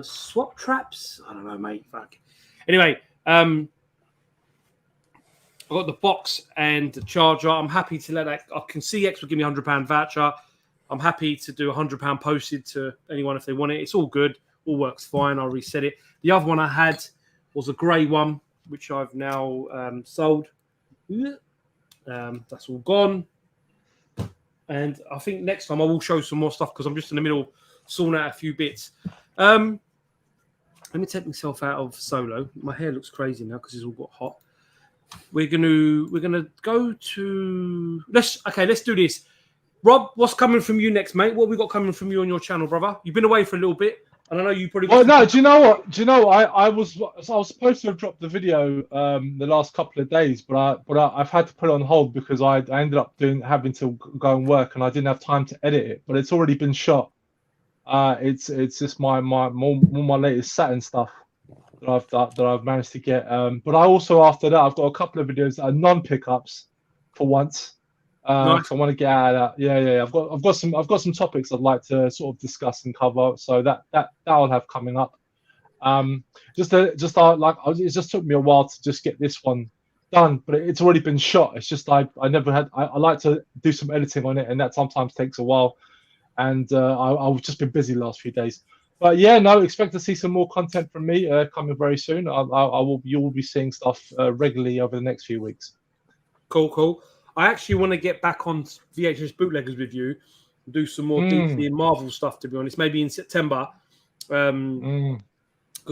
Swap Traps. I don't know, mate. Fuck. Anyway, I got the box and the charger. I'm happy to let that. I can see X will give me £100 voucher. I'm happy to do £100 posted to anyone if they want it. It's all good. All works fine. I'll reset it. The other one I had was a grey one, which I've now sold. That's all gone. And I think next time I will show some more stuff because I'm just in the middle of sorting out a few bits. Let me take myself out of solo. My hair looks crazy now because it's all got hot. We're gonna go to let's do this. Rob, what's coming from you next, mate? What have we got coming from you on your channel, brother? You've been away for a little bit, and I know you probably. Well, no. Do you know what? I was supposed to have dropped the video the last couple of days, but I've had to put it on hold because I ended up having to go and work, and I didn't have time to edit it. But it's already been shot. It's just my latest Saturn stuff that I've managed to get. But I also after that I've got a couple of videos that are non-pickups for once. Nice. I want to get out of that. Yeah. I've got some topics I'd like to sort of discuss and cover. So that'll have coming up. It just took me a while to just get this one done, but it's already been shot. It's just I like to do some editing on it, and that sometimes takes a while. And I've just been busy the last few days. But yeah, no, expect to see some more content from me coming very soon. You will be seeing stuff regularly over the next few weeks. Cool. I actually want to get back on VHS Bootleggers with you and do some more DC and Marvel stuff, to be honest. Maybe in September. Because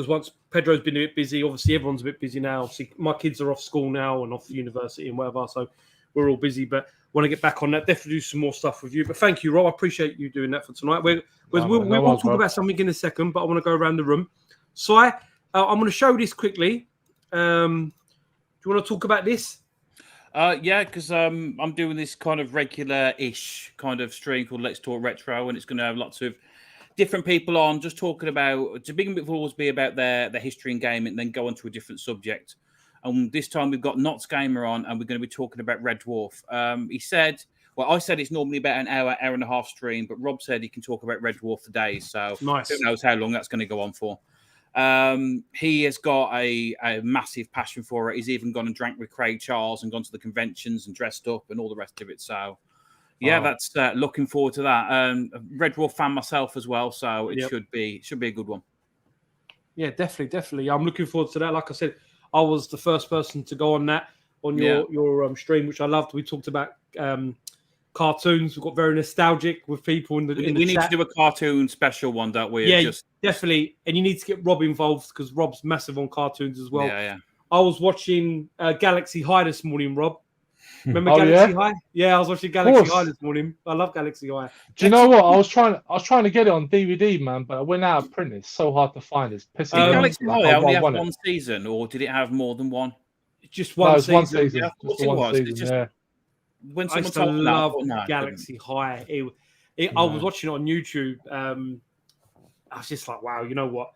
once Pedro's been a bit busy, obviously everyone's a bit busy now. Obviously, my kids are off school now and off university and whatever, so we're all busy. But want to get back on that. Definitely do some more stuff with you. But thank you, Rob. I appreciate you doing that for tonight. We'll talk about something in a second, but I want to go around the room. So I'm going to show this quickly. Do you want to talk about this? Yeah, because I'm doing this kind of regular-ish kind of stream called Let's Talk Retro, and it's going to have lots of different people on, just talking about, to begin with, will always be about their history in gaming, and then go on to a different subject. And this time we've got Knots Gamer on, and we're going to be talking about Red Dwarf. He said, well, I said it's normally about an hour and a half stream, but Rob said he can talk about Red Dwarf for days, so nice. Who knows how long that's going to go on for. He has got a massive passion for it. He's even gone and drank with Craig Charles and gone to the conventions and dressed up and all the rest of it. So, yeah, that's looking forward to that. Red Dwarf fan myself as well, so it should be a good one. Yeah, definitely. I'm looking forward to that. Like I said, I was the first person to go on that on your stream, which I loved. We talked about cartoons. We got very nostalgic with people in the We need to do a cartoon special one, don't we? Yeah, definitely. And you need to get Rob involved because Rob's massive on cartoons as well. Yeah. I was watching Galaxy High this morning, Rob. Remember Galaxy High? Yeah, I was watching Galaxy High this morning. I love Galaxy High. Do you know what? I was trying to get it on DVD, man, but I went out of print. It's so hard to find. It's pissing me off. Galaxy High only have one season, or did it have more than one? Just one season. One season. Yeah, just one season. Yeah. When I used to love Galaxy High. I was watching it on YouTube. I was just like, wow, you know what?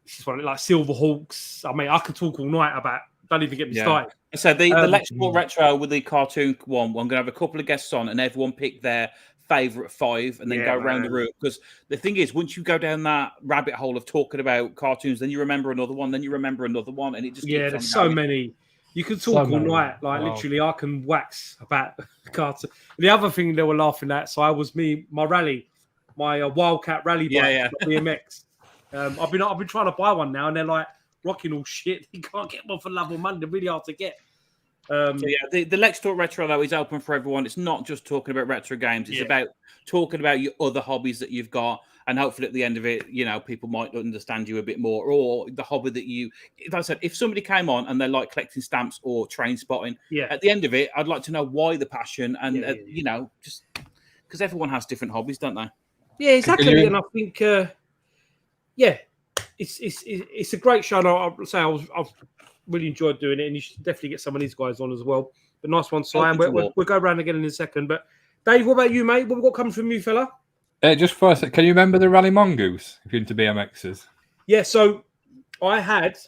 It's just like Silverhawks. I mean, I could talk all night about. Don't even get me started. So the Let's Talk Retro with the cartoon one, I'm going to have a couple of guests on, and everyone pick their favourite 5, and then go around the room. Because the thing is, once you go down that rabbit hole of talking about cartoons, then you remember another one, then you remember another one, and it just keeps there's so many. You can talk all night. Like literally, I can wax about cartoon. The other thing they were laughing at, so I was my rally, my Wildcat rally bike, BMX. I've been trying to buy one now, and they're like rocking all shit. You can't get one for love or money. They're really hard to get. So yeah, the Let's Talk Retro though is open for everyone. It's not just talking about retro games. It's about talking about your other hobbies that you've got, and hopefully at the end of it, you know, people might understand you a bit more, or the hobby that you. Like I said, if somebody came on and they like collecting stamps or train spotting, at the end of it, I'd like to know why the passion, and you know, just because everyone has different hobbies, don't they? Yeah, exactly. And I think, it's a great show. And I'll say I've really enjoyed doing it, and you should definitely get some of these guys on as well. But nice one, Si. And we'll go around again in a second. But Dave, what about you, mate? What we got coming from you, fella? Just for a sec, can you remember the Rally Mongoose if you're into BMXs? Yeah, so I had.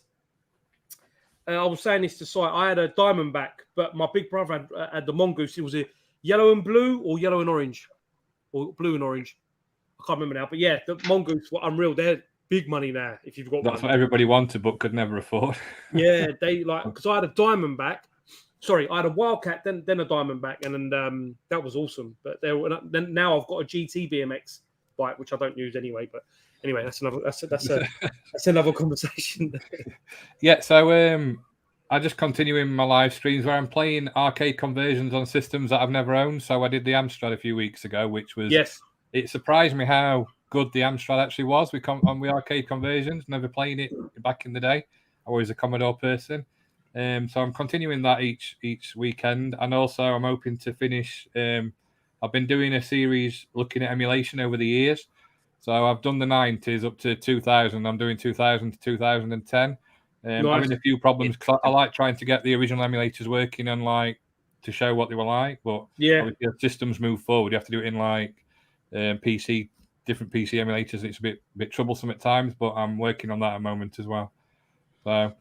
I was saying this to Si. I had a Diamondback, but my big brother had the Mongoose. It was a yellow and blue, or yellow and orange, or blue and orange. I can't remember now, but yeah, the Mongoose were unreal. They're big money now if you've got That's one. what everybody wanted but could never afford. Yeah, they like, because I had a Diamondback. Sorry, I had a Wildcat, then a Diamondback, and then that was awesome. But then now I've got a GT BMX bike, which I don't use anyway. But anyway, that's another conversation. Yeah, so I just continue in my live streams where I'm playing arcade conversions on systems that I've never owned. So I did the Amstrad a few weeks ago, which was it surprised me how good the Amstrad actually was. On the arcade conversions, never playing it back in the day. I was a Commodore person. So I'm continuing that each weekend, and also I'm hoping to finish. I've been doing a series looking at emulation over the years, so I've done the 90s up to 2000. I'm doing 2000 to 2010. I'm having a few problems because I like trying to get the original emulators working and like to show what they were like, but obviously as systems move forward, you have to do it in like different PC emulators. It's a bit troublesome at times, but I'm working on that at the moment as well. So.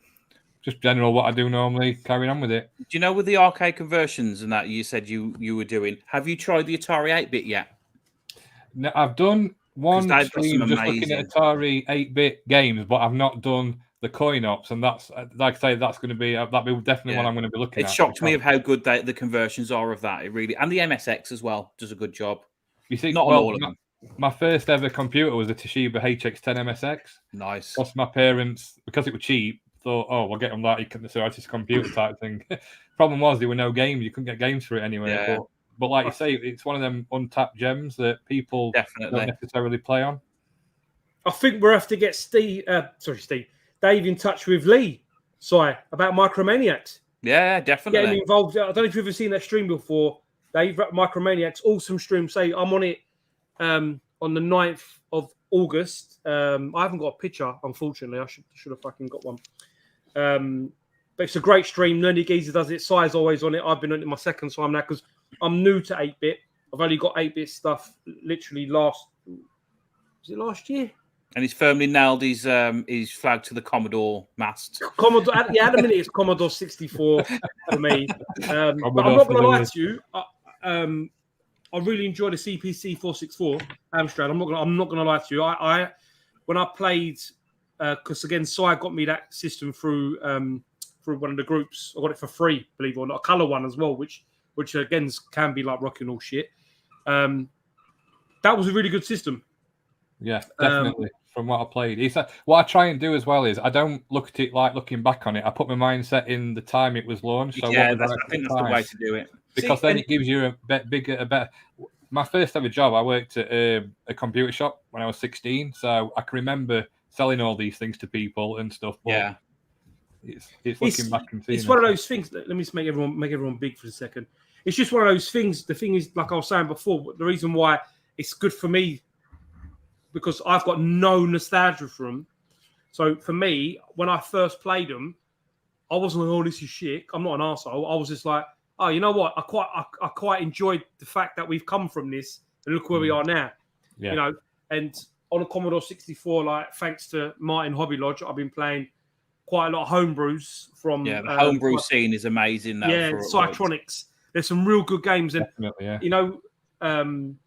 Just general what I do normally, carrying on with it. Do you know with the arcade conversions and that you said you were doing, have you tried the Atari 8-bit yet? No, I've done one stream just looking at Atari 8-bit games, but I've not done the coin ops, and that's, like I say, that's going to be definitely one I'm going to be looking at. It shocked me of how good the conversions are of that. It really, and the MSX as well does a good job. You see, not on all of them. My first ever computer was a Toshiba HX10 MSX. Nice. Plus, my parents, because it was cheap, thought, oh, we'll get on that. You can so it's just a computer type thing. Problem was there were no games. You couldn't get games for it anyway. Yeah. But like you say, it's one of them untapped gems that people don't necessarily play on. I think we'll have to get Dave in touch with Lee, about Micromaniacs. Yeah, definitely. Getting involved. I don't know if you've ever seen that stream before. Dave, Micromaniacs, awesome stream. Say I'm on it on the 9th of August. I haven't got a picture, unfortunately. I should have fucking got one. But it's a great stream. Nerdy Geezer does it. Si's always on it. I've been on it my second time now because I'm new to 8-bit. I've only got 8-bit stuff literally last year? And he's firmly nailed his flag to the Commodore mast. Commodore, at the minute, it's Commodore 64 for me. But I'm not going to lie to you. I really enjoy the CPC 464 Amstrad. I'm not going to lie to you. I when I played, because again, Si got me that system through one of the groups. I got it for free, believe it or not, a color one as well, which again can be like rocking all shit. That was a really good system. Yeah, definitely. From what I played, what I try and do as well is I don't look at it like looking back on it. I put my mindset in the time it was launched. So yeah, I think that's the way to do it. Because then it gives you a better. My first ever job, I worked at a computer shop when I was 16, so I can remember selling all these things to people and stuff. But it's looking back and seeing. It's one of those things. Let me just make everyone big for a second. It's just one of those things. The thing is, like I was saying before, the reason why it's good for me, because I've got no nostalgia for them. So for me, when I first played them, I wasn't like, oh, this is shit. I'm not an arsehole. I was just like, oh, you know what? I quite enjoyed the fact that we've come from this and look where we are now. Yeah. You know, and on a Commodore 64, like thanks to Martin Hobby Lodge, I've been playing quite a lot of homebrews from. Yeah, the homebrew scene is amazing now. Yeah, Cytronics. There's some real good games, and you know, Gun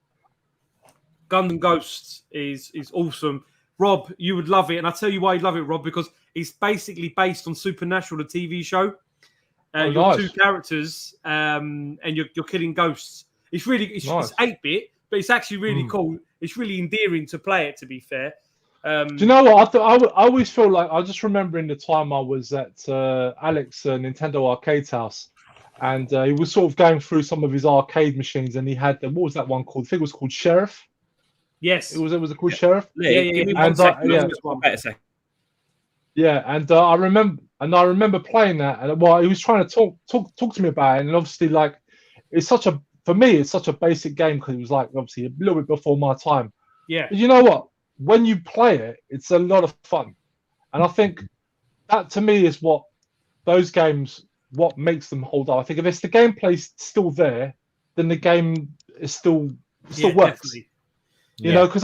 and Ghosts is awesome. Rob, you would love it, and I'll tell you why you'd love it, Rob, because it's basically based on Supernatural, the TV show. You're two characters, and you're killing ghosts. It's really it's 8-bit, but it's actually really cool. It's really endearing to play it. To be fair, do you know what? I always feel like I just remember in the time I was at Alex Nintendo Arcade's house, and he was sort of going through some of his arcade machines, and he had what was that one called? I think it was called Sheriff. Yes, it was called Sheriff. Lee, give me one second. Yeah, and I remember playing that, and he was trying to talk to me about it, and obviously, like, for me, it's such a basic game because it was like obviously a little bit before my time. Yeah. But you know what? When you play it, it's a lot of fun, and I think that to me is what those games what makes them hold up. I think if it's the gameplay's still there, then the game is still works. Definitely. You know, because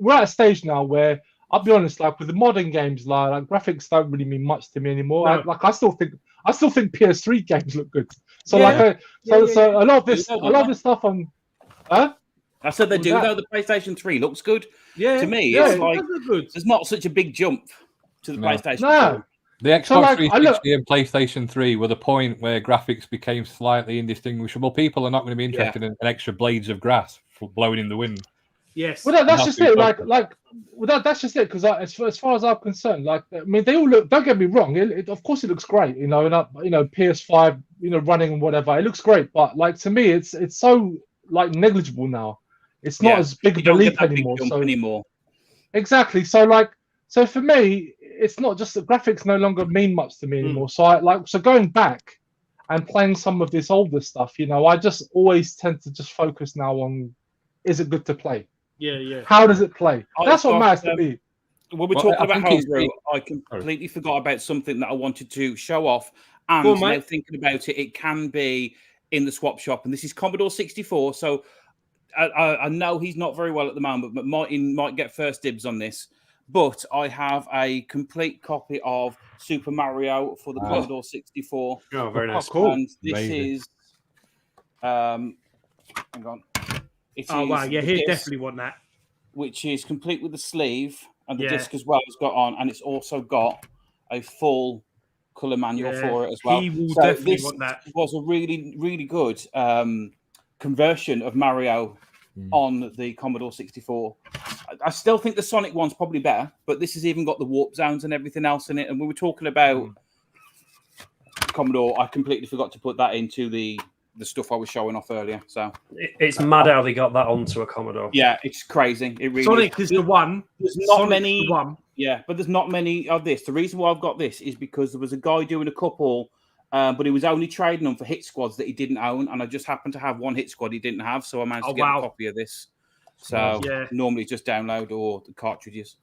we're at a stage now where I'll be honest, like with the modern games, like graphics don't really mean much to me anymore. No. I still think PS3 games look good. So a lot of this stuff on. Huh? I said they do though. The PlayStation 3 looks good. Yeah. To me, yeah, it's like there's not such a big jump to the PlayStation 4. The Xbox 360 and PlayStation 3 were the point where graphics became slightly indistinguishable. People are not going to be interested in extra blades of grass blowing in the wind. Yes. Well, that's just it. That's just it. Because as far as I'm concerned, like, I mean, they all look. Don't get me wrong. Of course, it looks great. You know, and PS5, running and whatever. It looks great. But like to me, it's so like negligible now. It's not as big of a leap anymore. Exactly. So for me, it's not just that graphics no longer mean much to me anymore. So going back and playing some of this older stuff, I just always tend to just focus now on, is it good to play? Yeah. How does it play? That's what matters to me. When we're talking about homebrew, I completely forgot about something that I wanted to show off. And now thinking about it, it can be in the swap shop. And this is Commodore 64. So I know he's not very well at the moment, but Martin might get first dibs on this. But I have a complete copy of Super Mario for the Commodore 64. Oh, very nice. Cool. And this is... hang on. Wow, yeah, he definitely want that. Which is complete with the sleeve and the disc as well has got on, and it's also got a full colour manual for it as well. He will definitely want that. Was a really, really good conversion of Mario on the Commodore 64. I still think the Sonic one's probably better, but this has even got the warp zones and everything else in it. And we were talking about Commodore. I completely forgot to put that into the stuff I was showing off earlier. So it's mad how they got that onto a Commodore. Yeah, it's crazy. It really Sonic is the one. There's not Sonic's many. The one. Yeah, but there's not many of this. The reason why I've got this is because there was a guy doing a couple, but he was only trading them for hit squads that he didn't own, and I just happened to have one hit squad he didn't have, so I managed to get a copy of this. So normally just download or the cartridges.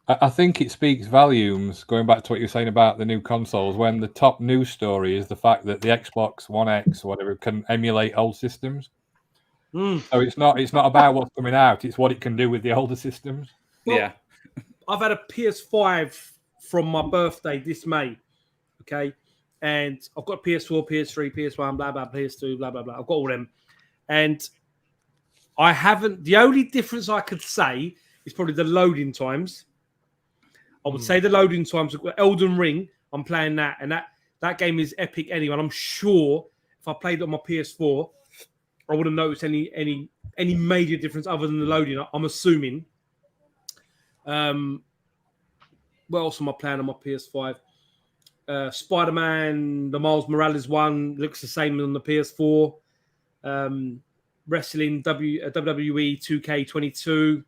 I think it speaks volumes, going back to what you were saying about the new consoles, when the top news story is the fact that the Xbox One X or whatever can emulate old systems. So it's not about what's coming out, it's what it can do with the older systems. Well, I've had a PS5 from my birthday this May, okay? And I've got PS4, PS3, PS1, blah, blah, PS2, blah, blah, blah. I've got all them. And I haven't... The only difference I could say is probably the loading times. I would say the loading times. Elden Ring, I'm playing that, and that game is epic anyway. And I'm sure if I played it on my PS4, I wouldn't notice any major difference other than the loading. I'm assuming. What else am I playing on my PS5? Spider-Man, the Miles Morales one looks the same on the PS4. Wrestling WWE 2K22.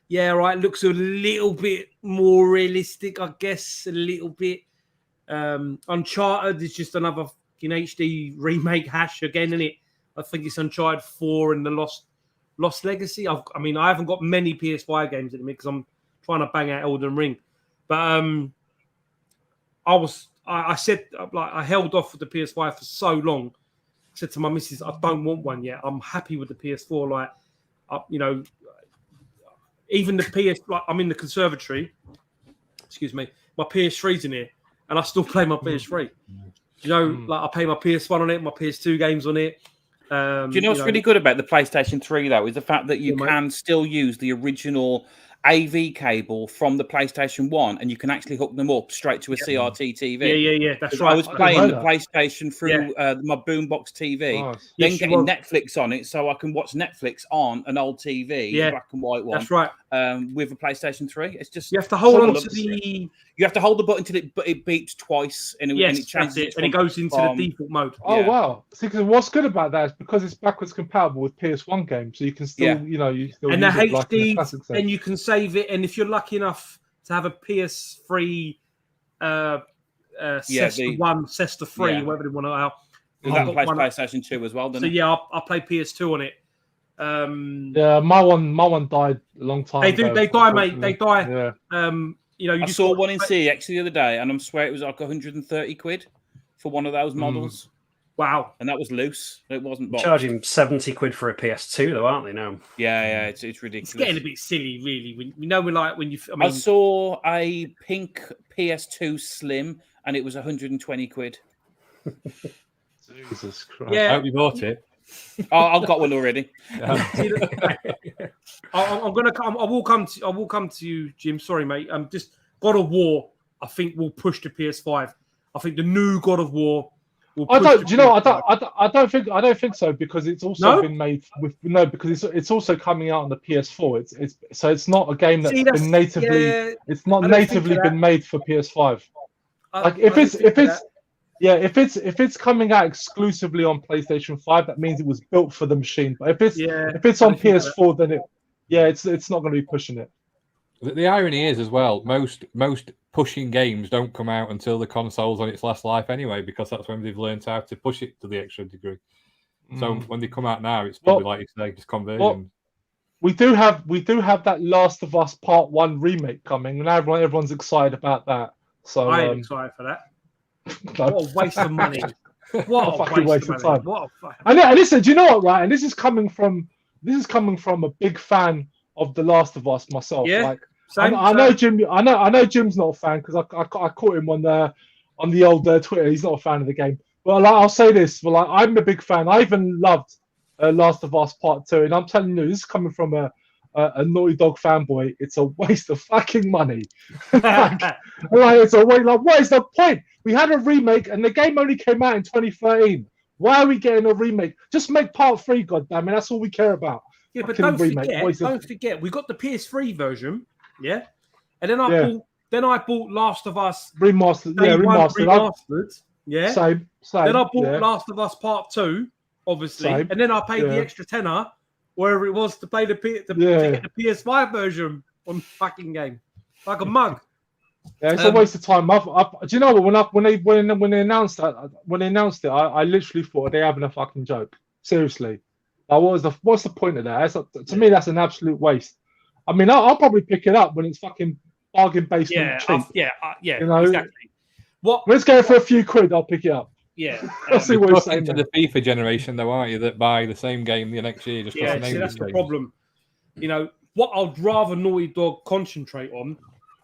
Yeah, right. Looks a little bit more realistic, I guess. A little bit. Uncharted is just another fucking HD remake hash again, isn't it? I think it's Uncharted 4 and the Lost Legacy. I haven't got many PS5 games in me because I'm trying to bang out Elden Ring. But I said, like, I held off with the PS5 for so long. I said to my missus, I don't want one yet. I'm happy with the PS4. Like, even the PS, like, I'm in the conservatory. Excuse me. My PS3's in here, and I still play my PS3. Like I play my PS1 on it, my PS2 games on it. Do you know what's really good about the PlayStation 3 though is the fact that you can still use the original AV cable from the PlayStation 1, and you can actually hook them up straight to a CRT TV. Yeah. That's right. I was playing the PlayStation through my boombox TV, Nice. then Yes, getting Netflix on it, so I can watch Netflix on an old TV, a black and white one. That's right. With a PlayStation 3, it's just you have to hold on to the. You have to hold the button until it beeps twice, and it changes it, and it goes into the default mode. Oh wow! See, because what's good about that is because it's backwards compatible with PS1 games, so you can still, you still and use the it like in HD, a classic sense. and you can save it. And if you're lucky enough to have a PS3, Cesta 3, whatever they want to out. That plays PlayStation 2 as well, doesn't it? So I play PS2 on it. Yeah, my one died a long time ago. They die, mate. They die. Yeah. I saw one in CX the other day, and I'm swear it was like 130 quid for one of those models. Wow. And that was loose. It wasn't boxed. Charging 70 quid for a PS2, though, aren't they now? Yeah, it's ridiculous. It's getting a bit silly, really. We know when you. I saw a pink PS2 Slim, and it was 120 quid. Jesus Christ! I hope you bought it. I've got one already. I will come to you, Jim. Sorry, mate. Just God of War. I think will push the PS5. I think the new God of War. I don't think so because it's also been made with because it's also coming out on the PS4. It's not a game that's been natively. It's not natively been made for PS5. If it's coming out exclusively on PlayStation 5, that means it was built for the machine. But if it's on PS4, then it's not going to be pushing it. The irony is as well, most pushing games don't come out until the console's on its last life anyway, because that's when they've learned how to push it to the extra degree. So when they come out now, it's probably like you say, just conversion. Well, we do have that Last of Us Part 1 remake coming, and everyone's excited about that. So I am excited for that. What a waste of money! What a fucking waste of time! What a and listen, do you know what? Right, and this is coming from a big fan of The Last of Us myself. Yeah, like I know Jim. I know Jim's not a fan because I caught him on the old Twitter. He's not a fan of the game. But I'll say this: I'm a big fan. I even loved Last of Us Part 2, and I'm telling you, this is coming from a Naughty Dog fanboy. It's a waste of fucking money. It's a waste. Like, what is the point? We had a remake, and the game only came out in 2013. Why are we getting a remake? Just make Part 3, goddammit. That's all we care about. Yeah, but don't forget, we got the PS3 version, yeah, and then I bought Last of Us remastered, yeah. Same. Then I bought Last of Us Part 2, obviously, and then I paid the extra tenner, wherever it was, to play to get the PS5 version on the fucking game, like a mug. Yeah, it's a waste of time. Do you know what? When they announced it, I literally thought they're having a fucking joke. Seriously, like, what's the point of that? To me, that's an absolute waste. I mean, I'll probably pick it up when it's fucking bargain basement cheap. Exactly. When it's going for a few quid, I'll pick it up. Yeah, I'll see what you're saying. To the FIFA generation, though, aren't you? That buy the same game the next year. Just that's the problem. What I'd rather Naughty Dog concentrate on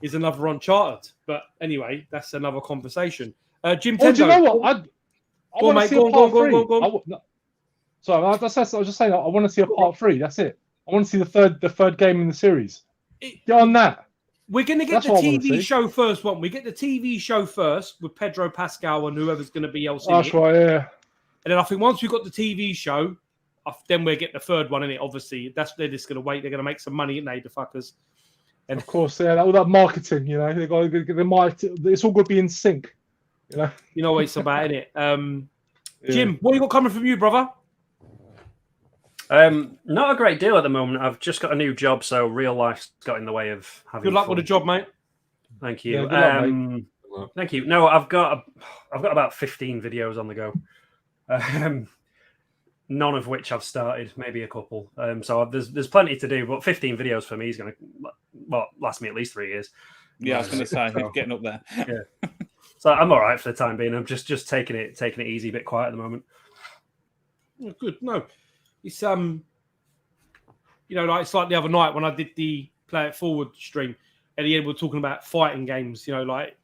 is another Uncharted. But anyway, that's another conversation. Jim Tendo. Do you know what? I want to see a part 3. Go on. Sorry, I was just saying. I want to see a part 3. That's it. I want to see the third game in the series. Get on that. We're going to get the TV show first, won't we? Get the TV show first with Pedro Pascal and whoever's going to be else in it. That's right, yeah. And then I think once we've got the TV show, then we'll get the third one in it. Obviously, they're just going to wait. They're going to make some money, the fuckers. And of course, all that marketing, it's all going to be in sync. You know what it's about, innit? Jim, what you got coming from you, brother? Not a great deal at the moment. I've just got a new job, so real life's got in the way of having. Good luck with the job, mate. Thank you. Yeah, good luck, mate. Thank you. No, I've got about 15 videos on the go. None of which I've started, maybe a couple. So there's plenty to do, but 15 videos for me is going to last me at least 3 years. Yeah, I was going to say, he's getting up there. Yeah. So I'm all right for the time being. I'm just taking it easy, a bit quiet at the moment. Oh, good. No, it's it's like the other night when I did the Play It Forward stream. At the end, we're talking about fighting games. Like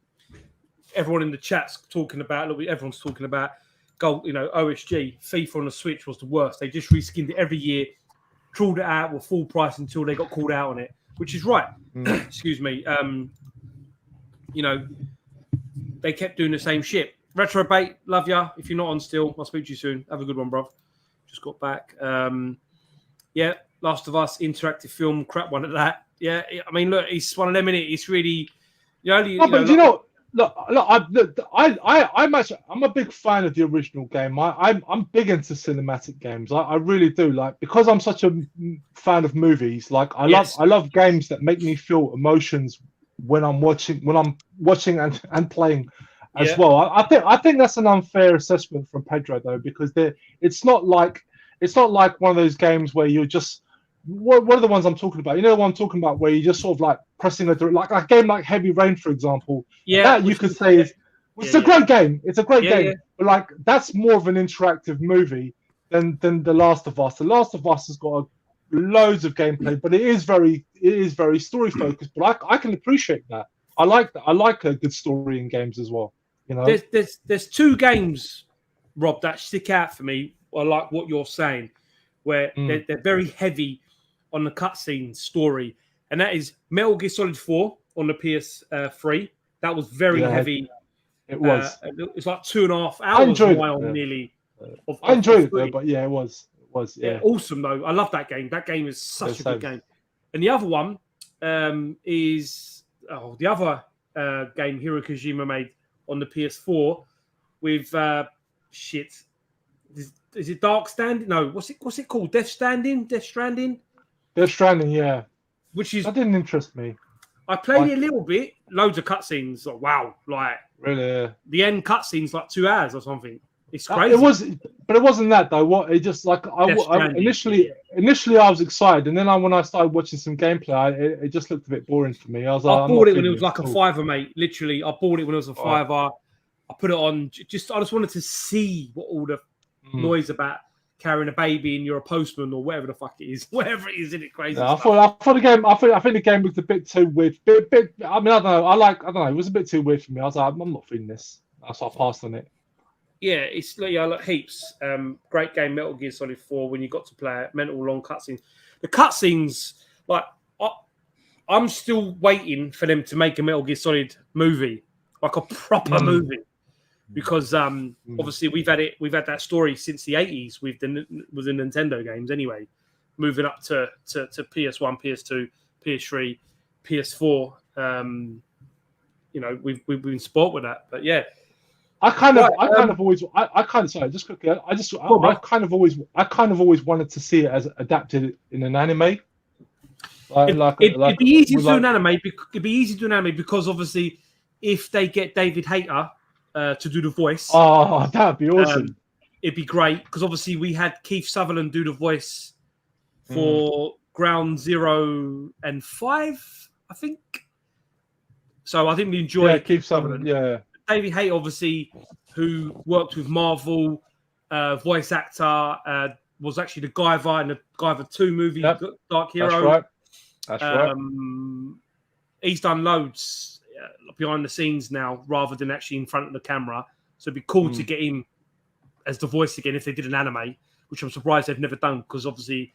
everyone in the chat's talking about. Look, everyone's talking about. Gold, OSG, FIFA on the Switch was the worst. They just reskinned it every year, trawled it out with full price until they got called out on it. which is right. Mm. Excuse me. You know, they kept doing the same shit. Retro Bait, love ya. If you're not on still, I'll speak to you soon. Have a good one, bro. Just got back. Yeah, Last of Us interactive film, crap one at that. Yeah, I mean, look, it's one of them, innit? It's really, I'm a big fan of the original game. I'm big into cinematic games. I really do. Like, because I'm such a fan of movies. Like, I love games that make me feel emotions when I'm watching and playing as well. I think that's an unfair assessment from Pedro though, because it's not like one of those games where you're just what are the ones I'm talking about? You know what I'm talking about, where you just sort of like pressing like a game like Heavy Rain, for example. Yeah, that you could say is it's a great game. It's a great game, yeah. but like that's more of an interactive movie than The Last of Us. The Last of Us has got loads of gameplay, but it is very story focused. But I can appreciate that. I like that. I like a good story in games as well. You know, there's two games, Rob, that stick out for me. I like what you're saying, where they're very heavy on the cutscene story, and that is Metal Gear Solid 4 on the PS3. That was very heavy. It was. It's like 2.5 hours nearly. I enjoyed it though, but yeah, it was. Yeah, awesome though. I love that game. That game is such a good game. And the other one is the other game Hiro Kojima made on the PS4 with Is it Dark Standing? No, what's it called? Death Stranding, yeah. Which is that didn't interest me. I played it a little bit. Loads of cutscenes. Like, wow, like really. The end cutscene's like 2 hours or something. It's crazy. It was, but it wasn't that though. What it just like initially I was excited, and then when I started watching some gameplay, it just looked a bit boring for me. I bought it when it was like a $5, mate. Literally, I bought it when it was a $5. I put it on. I just wanted to see what all the noise about carrying a baby and you're a postman or whatever the fuck it is, whatever it is, isn't it crazy? Yeah, I thought the game. I think the game was a bit too weird. Bit. I mean, I don't know. I don't know. It was a bit too weird for me. I was like, I'm not feeling this. So I passed on it. Yeah, it's like heaps. Great game, Metal Gear Solid 4. When you got to play it, mental long cutscenes. The cutscenes, like I'm still waiting for them to make a Metal Gear Solid movie, like a proper movie. Because obviously we've had that story since the 80s with the Nintendo games anyway, moving up to PS1, PS2, PS3, PS4. We've been spoilt with that, but yeah. I kind of always wanted to see it as adapted in an anime. It'd be easy to do an anime. It'd be easy to do an anime because obviously, if they get David Hayter to do the voice, that'd be awesome. It'd be great because obviously we had Keith Sutherland do the voice for Ground Zero and 5, I think. So I think we enjoyed Keith Sutherland. Yeah. David Hayter, obviously, who worked with Marvel, voice actor, was actually the Guyver in the Guyver 2 movie, Dark Hero. That's right. He's done loads behind the scenes now, rather than actually in front of the camera. So it'd be cool to get him as the voice again if they did an anime, which I'm surprised they've never done because obviously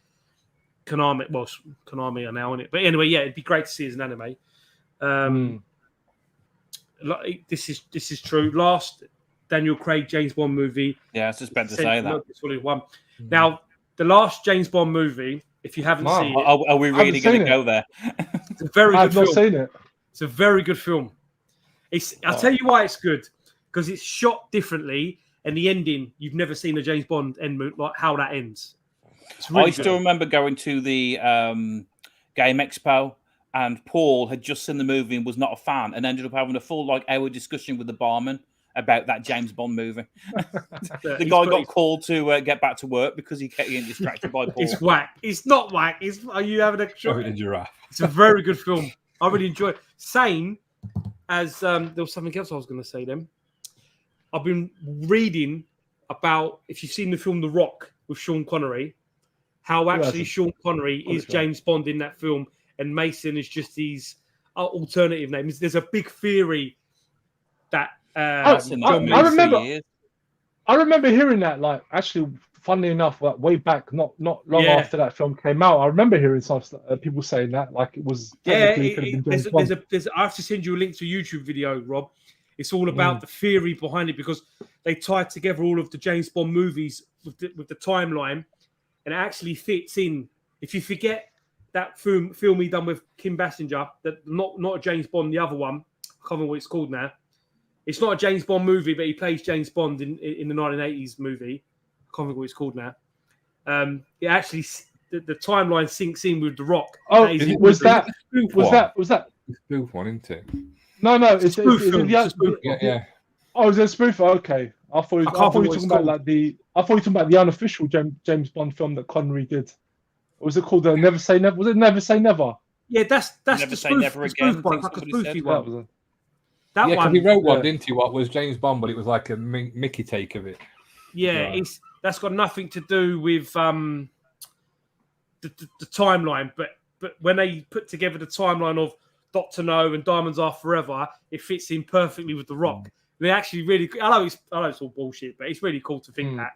Konami are now in it. But anyway, yeah, it'd be great to see as an anime. This is true. Last Daniel Craig James Bond movie. Yeah, I was just about to say that. Now, the last James Bond movie, if you haven't seen it, are we really going to go there? It's a very good film. I've not seen it. It's a very good film. I'll tell you why it's good, because it's shot differently, and the ending, you've never seen a James Bond end, like how that ends. Really I still remember going to the Game Expo, and Paul had just seen the movie and was not a fan, and ended up having a full hour discussion with the barman about that James Bond movie. The guy got called to get back to work because he kept getting distracted by Paul. It's whack. It's not whack. Are you having a giraffe? It's a very good film. I really enjoy it. Same as there was something else I was going to say then. I've been reading about, if you've seen the film The Rock with Sean Connery, how actually Sean Connery is James Bond in that film, and Mason is just his alternative name. There's a big theory that I remember hearing that, actually funnily enough, like, way back, not long Yeah. after that film came out, I remember hearing some people saying that, like it was technically could have been James Bond. I have to send you a link to a YouTube video, Rob. It's all about the theory behind it because they tied together all of the James Bond movies with the timeline, and it actually fits in. If you forget that film he done with Kim Basinger, that not a James Bond, the other one, I can't remember what it's called now. It's not a James Bond movie, but he plays James Bond in the 1980s movie. I can't remember what it's called now. It actually the timeline sinks in with The Rock. Oh, was that spoof one, isn't it? No, it's spoof film. Yeah. Oh, is it a spoof? Okay, I thought you were talking about the unofficial James Bond film that Connery did. What was it called? Never Say Never. Was it Never Say Never? Yeah, that's Never the Say spoof, Never the Again, spoof one, I like a think somebody spoofy said. one. That Yeah, because one. he wrote one, didn't he? What was James Bond, but it was like a Mickey take of it. Yeah, that's got nothing to do with the timeline. But when they put together the timeline of Dr. No and Diamonds Are Forever, it fits in perfectly with The Rock. They actually really. I know it's all bullshit, but it's really cool to think that.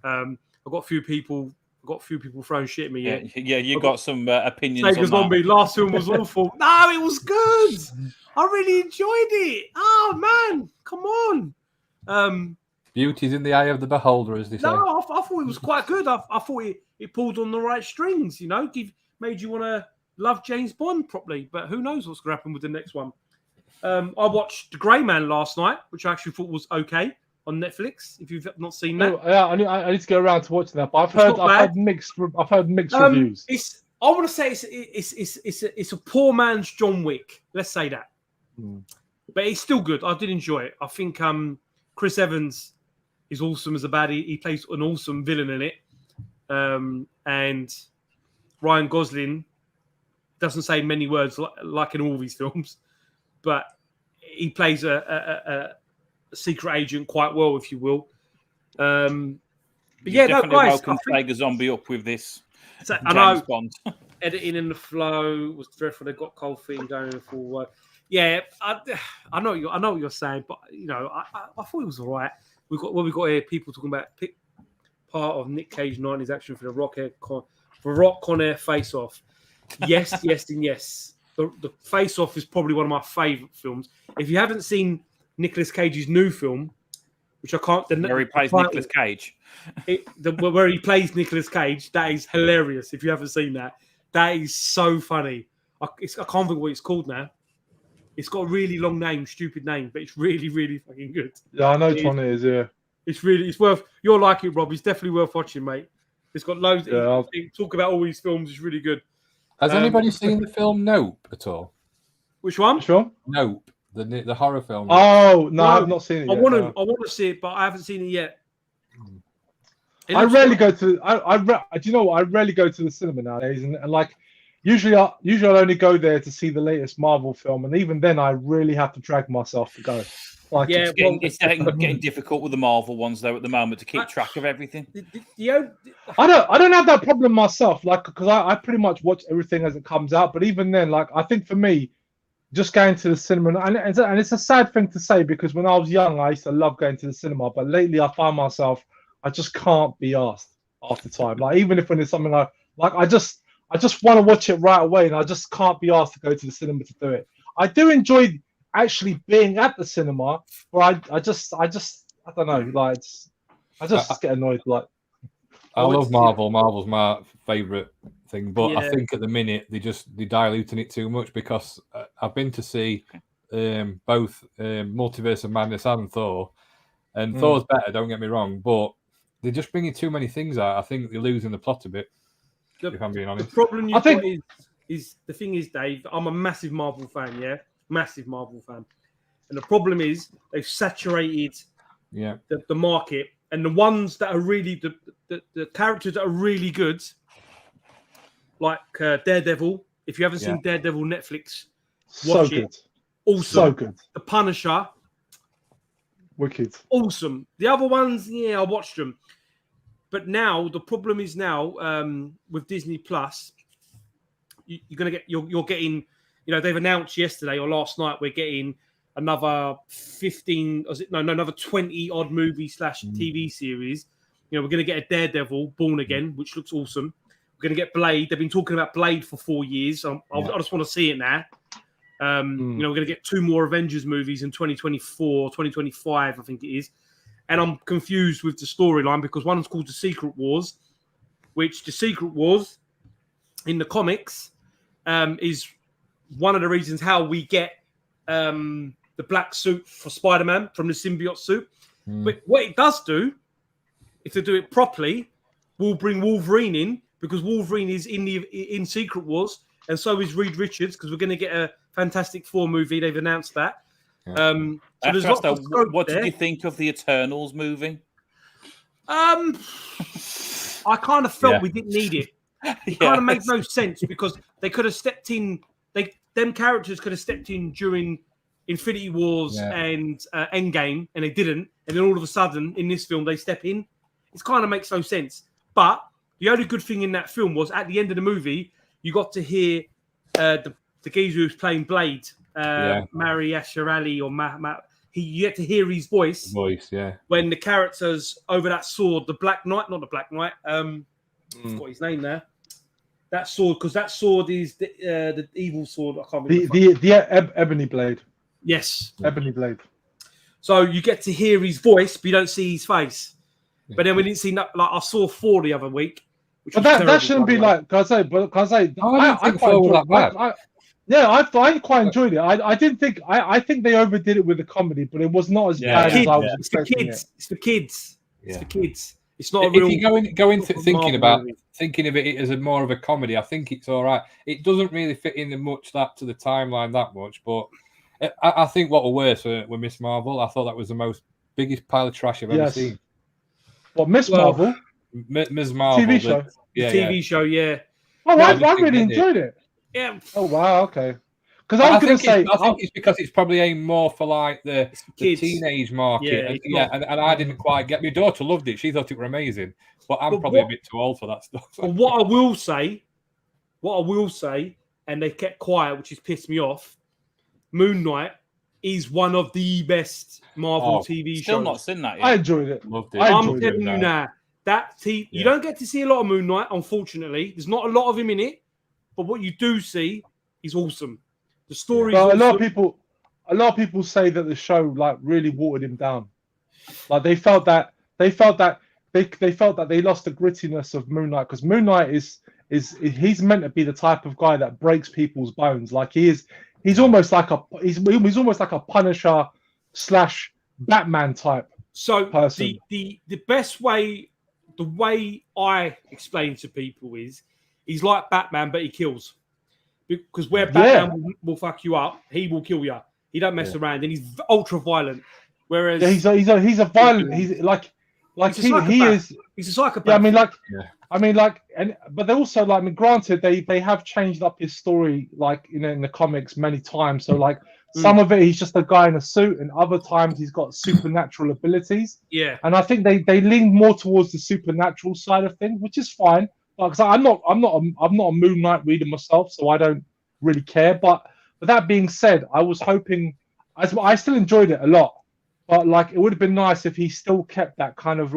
I've got a few people throwing shit at me. Yeah, you got some opinions Sega on Zombie. that. Last film was awful. No, it was good. I really enjoyed it. Oh man, come on. Beauty's in the eye of the beholder, as they say. No, I thought it was quite good. I thought it pulled on the right strings. You know, made you want to love James Bond properly. But who knows what's going to happen with the next one? I watched The Grey Man last night, which I actually thought was okay on Netflix. If you've not seen that, Yeah, I need to go around to watching that. But I've heard mixed reviews. I want to say it's a poor man's John Wick. Let's say that, but it's still good. I did enjoy it. I think Chris Evans is awesome as a baddie. He plays an awesome villain in it, and Ryan Gosling doesn't say many words like in all these films, but he plays a secret agent quite well, if you will. But yeah, definitely guys, welcome Sega Zombie up with this. So, James Bond. Editing in the flow was dreadful. They got cold feet and going in full work. Yeah, I know what you're saying, but you know, I thought it was all right. We got here people talking about part of Nick Cage 90s action for the Rock Con Air Face Off. Yes, yes, and yes. The Face Off is probably one of my favourite films. If you haven't seen Nicolas Cage's new film, which I can't, where he plays Nicolas Cage, where he plays Nicolas Cage, that is hilarious. If you haven't seen that, that is so funny. I can't think what it's called now. It's got a really long name, stupid name, but it's really, really fucking good. Yeah, I know which one it is. Yeah, it's worth. You'll like it, Rob. It's definitely worth watching, mate. It's got loads. Yeah, talk about all these films. It's really good. Has anybody seen the film Nope at all? Which one? Sure. Nope, the horror film. Oh no, I've not seen it yet. I want to see it, but I haven't seen it yet. I rarely go to. Do you know what? I rarely go to the cinema nowadays, and like usually I'll only go there to see the latest Marvel film, and even then I really have to drag myself to go. Like, yeah, it's getting difficult with the Marvel ones though at the moment to keep track of everything. I don't have that problem myself, like because I pretty much watch everything as it comes out. But even then, like I think for me, just going to the cinema, and it's a sad thing to say because when I was young, I used to love going to the cinema, but lately I find myself I just can't be asked half the time. Like even if when it's something I just want to watch it right away, and I just can't be asked to go to the cinema to do it. I do enjoy actually being at the cinema, but I just I don't know, like I just get annoyed. Like I love Marvel. Marvel's my favorite thing, but I think at the minute they're diluting it too much because I've been to see both Multiverse of Madness and Thor, and Thor's better. Don't get me wrong, but they're just bringing too many things out. I think they're losing the plot a bit. If I'm being honest, the problem you've got is the thing is, Dave. I'm a massive Marvel fan. Yeah, massive Marvel fan, and the problem is they've saturated the market, and the ones that are really the characters that are really good, like Daredevil. If you haven't seen Daredevil, Netflix, watch it. Awesome. So good. The Punisher, wicked. Awesome. The other ones, I watched them. But now the problem is with Disney Plus, you're gonna get you're getting, they've announced yesterday or last night we're getting another 15, another 20 odd movie / TV series. You know, we're going to get a Daredevil Born Again, which looks awesome. We're going to get Blade. They've been talking about Blade for 4 years. I just want to see it now. You know, we're going to get 2 more Avengers movies in 2024, 2025, I think it is. And I'm confused with the storyline because one's called The Secret Wars, which The Secret Wars in the comics is one of the reasons how we get the black suit for Spider-Man from the symbiote suit. But what it does do, if they do it properly, will bring Wolverine in because Wolverine is in Secret Wars, and so is Reed Richards because we're going to get a Fantastic Four movie. They've announced that. So there's lots of scope what there. did you think of the Eternals movie? I kind of felt we didn't need it. It kind of made no sense because they could have stepped in. Them characters could have stepped in during Infinity Wars and Endgame, and they didn't. And then all of a sudden, in this film, they step in. It kind of makes no sense. But the only good thing in that film was at the end of the movie, you got to hear the geezer who's playing Blade, Mari Asher-Ali or you get to hear his voice. When the characters over that sword, the Black Knight, not the Black Knight. I forgot his name there. That sword, because that sword is the evil sword. I can't remember. The Ebony Blade. Yes, Ebony Blade. So you get to hear his voice, but you don't see his face. But then we didn't see like I saw 4 the other week. Which But that shouldn't be like. I quite enjoyed it. I quite enjoyed it. I didn't think. I think they overdid it with the comedy, but it was not as bad as I was expecting. It's for kids. It's for kids. It's not. If you go into thinking of it as more of a comedy, I think it's all right. It doesn't really fit in much to the timeline that much, but I think what was worse with Miss Marvel, I thought that was the biggest pile of trash I've ever seen. What, Miss Marvel? Ms. Marvel. TV show? TV show, yeah. Oh, I really enjoyed it. Yeah. Oh, wow, okay. Because I was going to say... I think it's because it's probably aimed more for like the teenage market. And I didn't quite get... My daughter loved it. She thought it were amazing. But I'm probably a bit too old for that stuff. But what I will say, and they kept quiet, which has pissed me off, Moon Knight is one of the best Marvel TV shows. Still not seen that yet. I enjoyed it. Loved it. I'm telling you now, you don't get to see a lot of Moon Knight, unfortunately. There's not a lot of him in it, but what you do see is awesome. The story. Well, a lot of people say that the show like really watered him down. Like they felt that they lost the grittiness of Moon Knight because Moon Knight he's meant to be the type of guy that breaks people's bones. Like he's almost like a Punisher / Batman type. So person. the best way, the way I explain to people is he's like Batman, but he kills. Because where Batman will fuck you up, he will kill you. He don't mess around, and he's ultra violent. Whereas he's a violent. He's he is. He's a psychopath. Yeah, but they also granted they have changed up his story in the comics many times. So some of it he's just a guy in a suit, and other times he's got supernatural abilities. Yeah, and I think they lean more towards the supernatural side of things, which is fine. Because I'm not a Moon Knight reader myself, so I don't really care. But that being said, I was hoping I still enjoyed it a lot, but it would have been nice if he still kept that kind of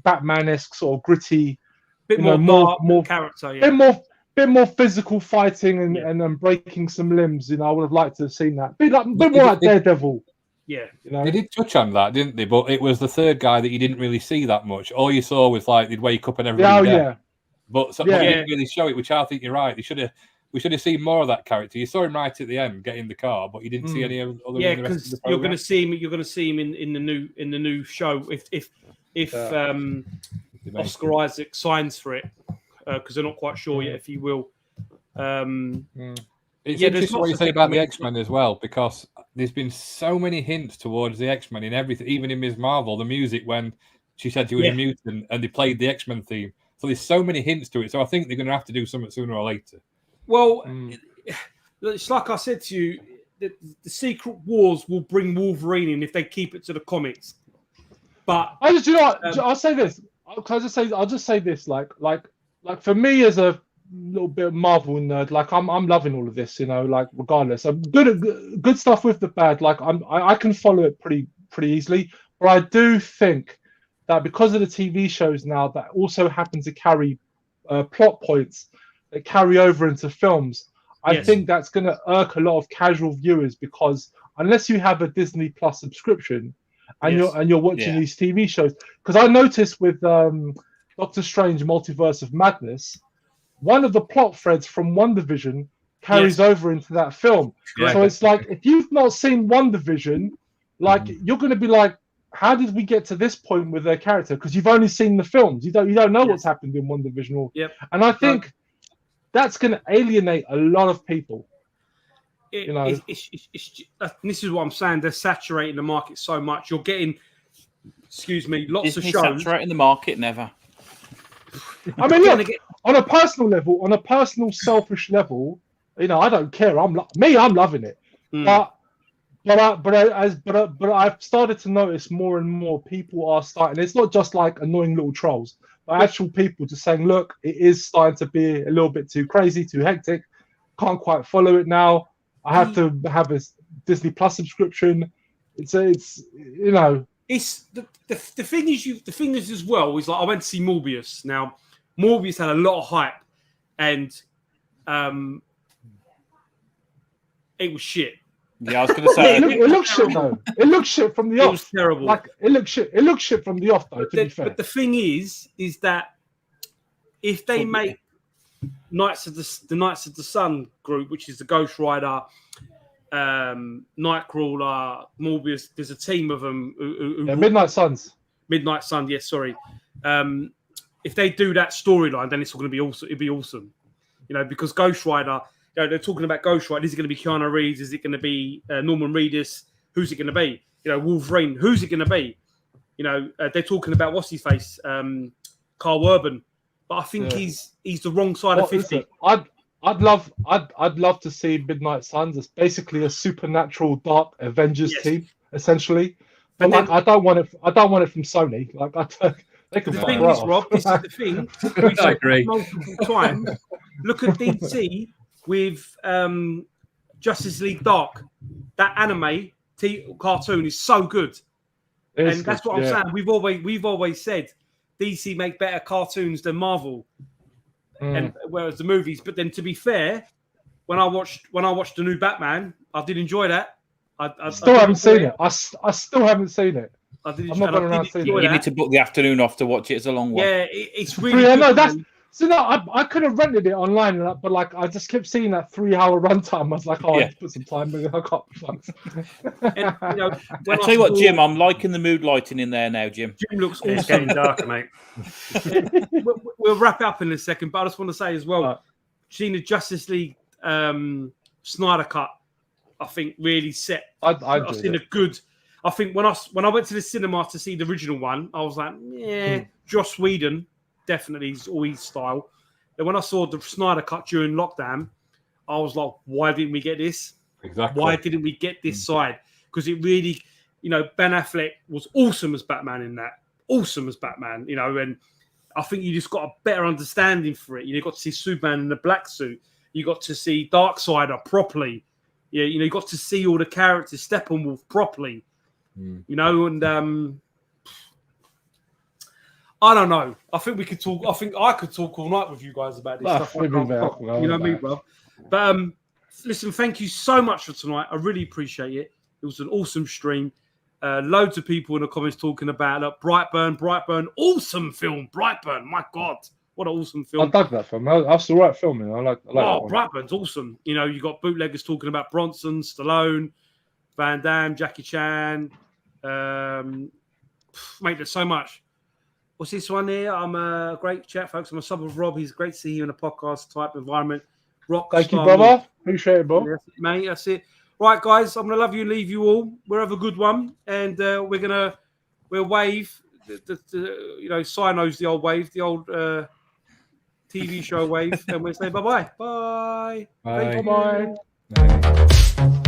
Batman-esque sort of gritty, bit more character, bit more physical fighting and breaking some limbs. I would have liked to have seen that. Bit more like Daredevil. Yeah, they did touch on that, didn't they? But it was the third guy that you didn't really see that much. All you saw was they'd wake up and everybody dead. But they didn't really show it, which I think you're right. We should have seen more of that character. You saw him right at the end, get in the car, but you didn't see any other. Yeah, because you're going to see him. You're going to see him in the new show if Oscar Isaac signs for it, because they're not quite sure yet if he will. It's interesting what you say about the X-Men as well, because there's been so many hints towards the X-Men in everything, even in Ms. Marvel, the music when she said she was a mutant and they played the X-Men theme. So there's so many hints to it. So I think they're going to have to do something sooner or later. Well, it's like I said to you, the Secret Wars will bring Wolverine in if they keep it to the comics. But I'll say this. I'll just say this. Like for me as a little bit of Marvel nerd, I'm loving all of this, regardless. Good stuff with the bad. I can follow it pretty easily, but I do think that because of the TV shows now that also happen to carry plot points that carry over into films, I think that's going to irk a lot of casual viewers, because unless you have a Disney Plus subscription and you're watching these TV shows, because I noticed with Doctor Strange Multiverse of Madness, one of the plot threads from WandaVision carries over into that film. So it's like, if you've not seen WandaVision, like you're going to be like, how did we get to this point with their character? Because you've only seen the films. You don't know what's happened in WandaVision. And I think that's going to alienate a lot of people. This is what I'm saying. They're saturating the market so much. You're getting, lots of shows. Saturating the market, never. I mean, look, on a personal level, on a personal selfish level, I don't care. I'm loving it. But I've started to notice more and more people are starting. It's not just like annoying little trolls, but actual people just saying, "Look, it is starting to be a little bit too crazy, too hectic. Can't quite follow it now. I have to have a Disney Plus subscription." It's the thing is as well is like I went to see Morbius. Now, Morbius had a lot of hype, and it was shit. Yeah, I was going to say it looks shit though. It looks shit from the off. It was terrible. Like it looks shit. It looks shit from the off though. To be fair, but the thing is that if they make the Knights of the Sun group, which is the Ghost Rider, Nightcrawler, Morbius, there's a team of them. Midnight Suns. Midnight Sun. Yes, sorry. If they do that storyline, then it's all going to be awesome. It'd be awesome, because Ghost Rider. They're talking about Ghost Rider. Is it going to be Keanu Reeves? Is it going to be Norman Reedus? Who's it going to be? Wolverine. Who's it going to be? They're talking about what's his face, Carl Urban. But I think he's the wrong side of 50. I'd love to see Midnight Suns. It's basically a supernatural dark Avengers team, essentially. But I don't want it. I don't want it from Sony. Like they can. The thing is, Rob, this is the thing. I agree. Multiple times. Look at DC. With Justice League Dark, that anime cartoon is so good, and that's what I'm saying. We've always said DC make better cartoons than Marvel, and whereas the movies. But then, to be fair, when I watched the new Batman, I did enjoy that. I still haven't seen it. I still haven't seen it. I'm not going around seeing it. You need to book the afternoon off to watch it. It's a long one. Yeah, it's really. Yeah, no, that's. So no, I could have rented it online, but like I just kept seeing that 3-hour runtime. I was like, I put some time, but I can't. I tell you what, Jim, I'm liking the mood lighting in there now, Jim. Jim looks awesome. It's getting darker, mate. We'll wrap up in a second, but I just want to say as well, seeing the Justice League Snyder cut, I think really set. I've seen a good. I think when I went to the cinema to see the original one, I was like, Joss Whedon. Definitely is all his style. And when I saw the Snyder cut during lockdown, I was like, why didn't we get this? Exactly. Why didn't we get this side? Because it really, Ben Affleck was awesome as Batman in that. Awesome as Batman, and I think you just got a better understanding for it. You got to see Superman in the black suit. You got to see Darksider properly. Yeah, you got to see all the characters, Steppenwolf properly. And I don't know. I think we could talk. I think I could talk all night with you guys about this stuff. You know what I mean, bro? But listen, thank you so much for tonight. I really appreciate it. It was an awesome stream. Loads of people in the comments talking about Brightburn, awesome film. Brightburn, my God, what an awesome film. I dug that film. That's the right film. I like Brightburn's awesome. You got bootleggers talking about Bronson, Stallone, Van Damme, Jackie Chan. Mate, there's so much. What's this one here? I'm a great chat, folks. I'm a sub of Rob. He's great to see you in a podcast type environment. Thank you, brother. Appreciate it, bro. Yes, mate, that's it. Right, guys, I'm gonna love you and leave you all. We'll have a good one, and we'll wave. Si knows the old wave, the old TV show wave, and we'll say bye-bye. Bye. Bye. Bye.